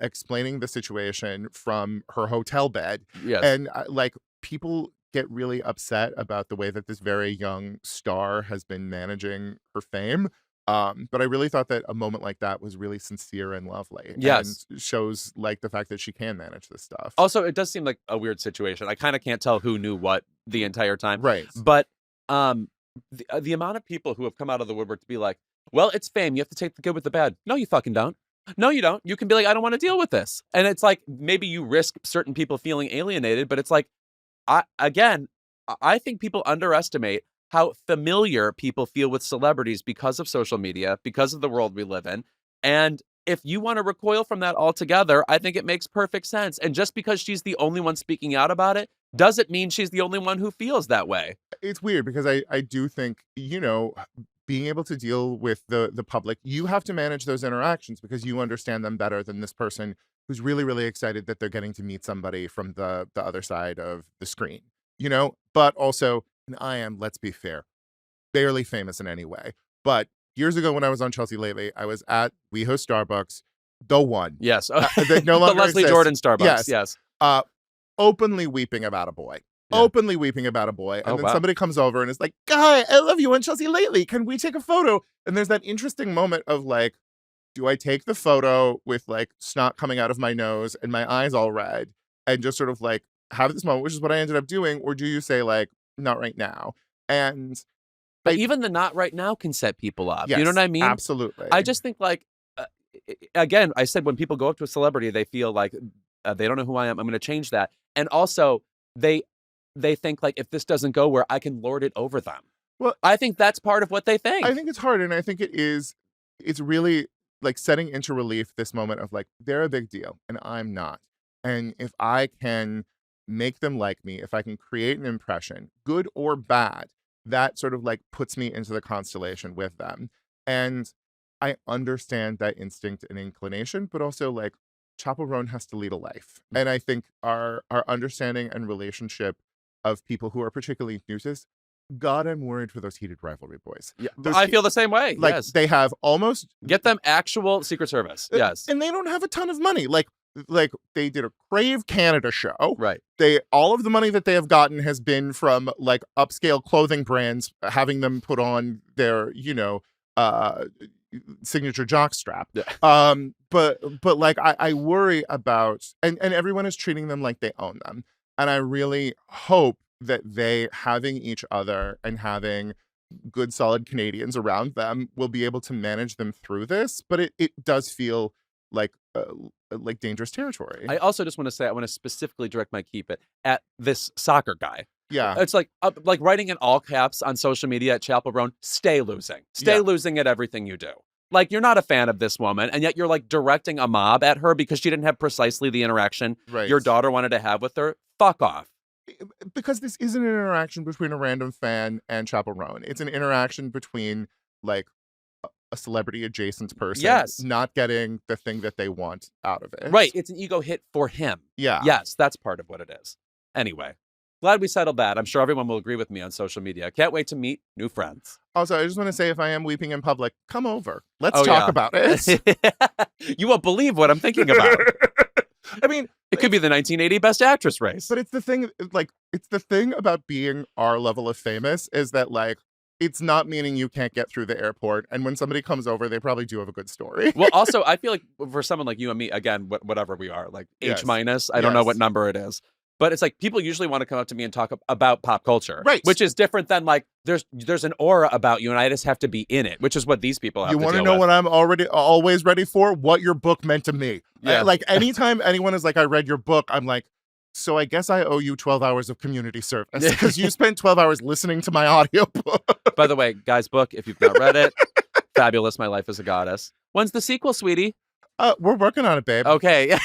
explaining the situation from her hotel bed. Yes. And people get really upset about the way that this very young star has been managing her fame. But I really thought that a moment like that was really sincere and lovely. Yes. And shows the fact that she can manage this stuff. Also, it does seem like a weird situation. I kind of can't tell who knew what the entire time. Right. But the amount of people who have come out of the woodwork to be like, well, it's fame. You have to take the good with the bad. No, you fucking don't. No, you don't. You can be like, I don't want to deal with this. And it's like, maybe you risk certain people feeling alienated, but it's like, I think people underestimate how familiar people feel with celebrities because of social media, because of the world we live in. And if you want to recoil from that altogether, I think it makes perfect sense. And just because she's the only one speaking out about it, doesn't mean she's the only one who feels that way. It's weird because I do think, being able to deal with the public, you have to manage those interactions because you understand them better than this person who's really, really excited that they're getting to meet somebody from the other side of the screen, But also, and I am, let's be fair, barely famous in any way. But years ago when I was on Chelsea Lately, I was at WeHo Starbucks, the one. Yes. That no longer the Leslie exists. Jordan Starbucks. Yes. Openly weeping about a boy. Yeah. Openly weeping about a boy. And then wow. somebody comes over and is like, Guy, I love you on Chelsea Lately. Can we take a photo? And there's that interesting moment of do I take the photo with snot coming out of my nose and my eyes all red and just sort of have this moment, which is what I ended up doing? Or do you say not right now? And but even the not right now can set people up. Yes, you know what I mean? Absolutely. I just think again, I said when people go up to a celebrity, they feel like they don't know who I am. I'm going to change that. And also they think if this doesn't go where I can lord it over them. Well, I think that's part of what they think. I think it's hard. And I think it's really setting into relief this moment of they're a big deal and I'm not. And if I can make them like me, if I can create an impression, good or bad, that sort of puts me into the constellation with them. And I understand that instinct and inclination, but also Chappell Roan has to lead a life. And I think our understanding and relationship of people who are particularly new to this, God, I'm worried for those heated rivalry boys. Yeah, I feel the same way. Yes. They have almost get them actual Secret Service. Yes. And they don't have a ton of money. They did a Crave Canada show. Right. All of the money that they have gotten has been from upscale clothing brands having them put on their, signature jockstrap. Yeah. But like I worry about, and everyone is treating them like they own them. And I really hope that they, having each other and having good, solid Canadians around them, will be able to manage them through this. But it does feel like dangerous territory. I also just want to say, I want to specifically direct my keep it at this soccer guy. Yeah. It's like writing in all caps on social media at Chapel Brown, stay losing. Stay losing at everything you do. Like, you're not a fan of this woman, and yet you're like directing a mob at her because she didn't have precisely the interaction your daughter wanted to have with her. Fuck off. Because this isn't an interaction between a random fan and Chapel Roan. It's an interaction between like a celebrity adjacent person not getting the thing that they want out of it. Right. It's an ego hit for him. Yeah. Yes, that's part of what it is. Anyway, glad we settled that. I'm sure everyone will agree with me on social media. Can't wait to meet new friends. Also, I just want to say, if I am weeping in public, come over. Let's talk about it. You won't believe what I'm thinking about. I mean, it could be the 1980 Best Actress race. But it's the thing about being our level of famous is that, like, it's not meaning you can't get through the airport. And when somebody comes over, they probably do have a good story. Well, also, I feel like for someone like you and me, again, whatever we are, like H minus, I don't know what number it is. But it's like people usually want to come up to me and talk about pop culture, right? Which is different than like there's an aura about you, and I just have to be in it, which is what these people have. You want to know what I'm always ready for? What your book meant to me. Yeah. Like anytime anyone is like, I read your book, I'm like, so I guess I owe you 12 hours of community service because you spent 12 hours listening to my audiobook. By the way, Guy's book, if you've not read it, fabulous. My Life as a Goddess. When's the sequel, sweetie? We're working on it, babe. Okay.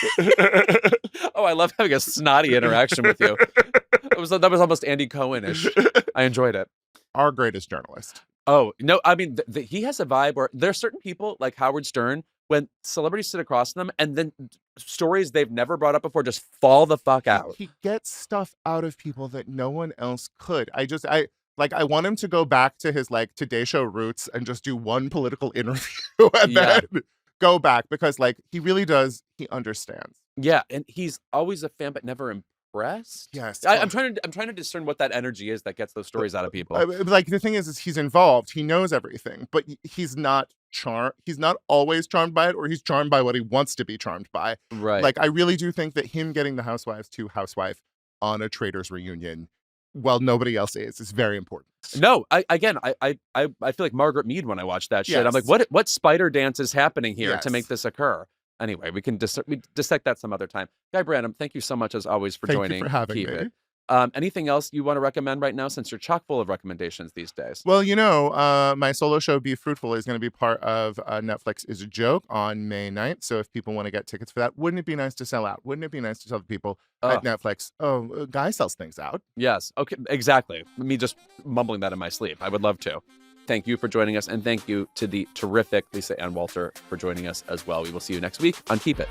Oh, I love having a snotty interaction with you. That was almost Andy Cohen-ish. I enjoyed it. Our greatest journalist. Oh, no, I mean, he has a vibe where there are certain people like Howard Stern, when celebrities sit across them and then stories they've never brought up before just fall the fuck out. He gets stuff out of people that no one else could. I want him to go back to his like Today Show roots and just do one political interview and then go back, because like he really does. He understands. Yeah, and he's always a fan, but never impressed. Yes, I'm trying to discern what that energy is that gets those stories out of people. Like the thing is he's involved. He knows everything, but he's not charmed. He's not always charmed by it, or he's charmed by what he wants to be charmed by. Right. Like I really do think that him getting the Housewives to Housewife on a Traders reunion, while nobody else is very important. No, I feel like Margaret Mead when I watched that shit. Yes. I'm like, what spider dance is happening here to make Yes. this occur? Anyway, we can dissect that some other time. Guy Branum, thank you so much as always for joining. Thank you for having Keep me. It. Anything else you want to recommend right now, since you're chock full of recommendations these days? Well, you know, my solo show, Be Fruitful, is going to be part of Netflix Is a Joke on May 9th. So if people want to get tickets for that, wouldn't it be nice to sell out? Wouldn't it be nice to tell the people at Netflix, Guy sells things out? Yes. Okay, exactly. Me just mumbling that in my sleep. I would love to. Thank you for joining us, and thank you to the terrific Lisa Ann Walter for joining us as well. We will see you next week on Keep It.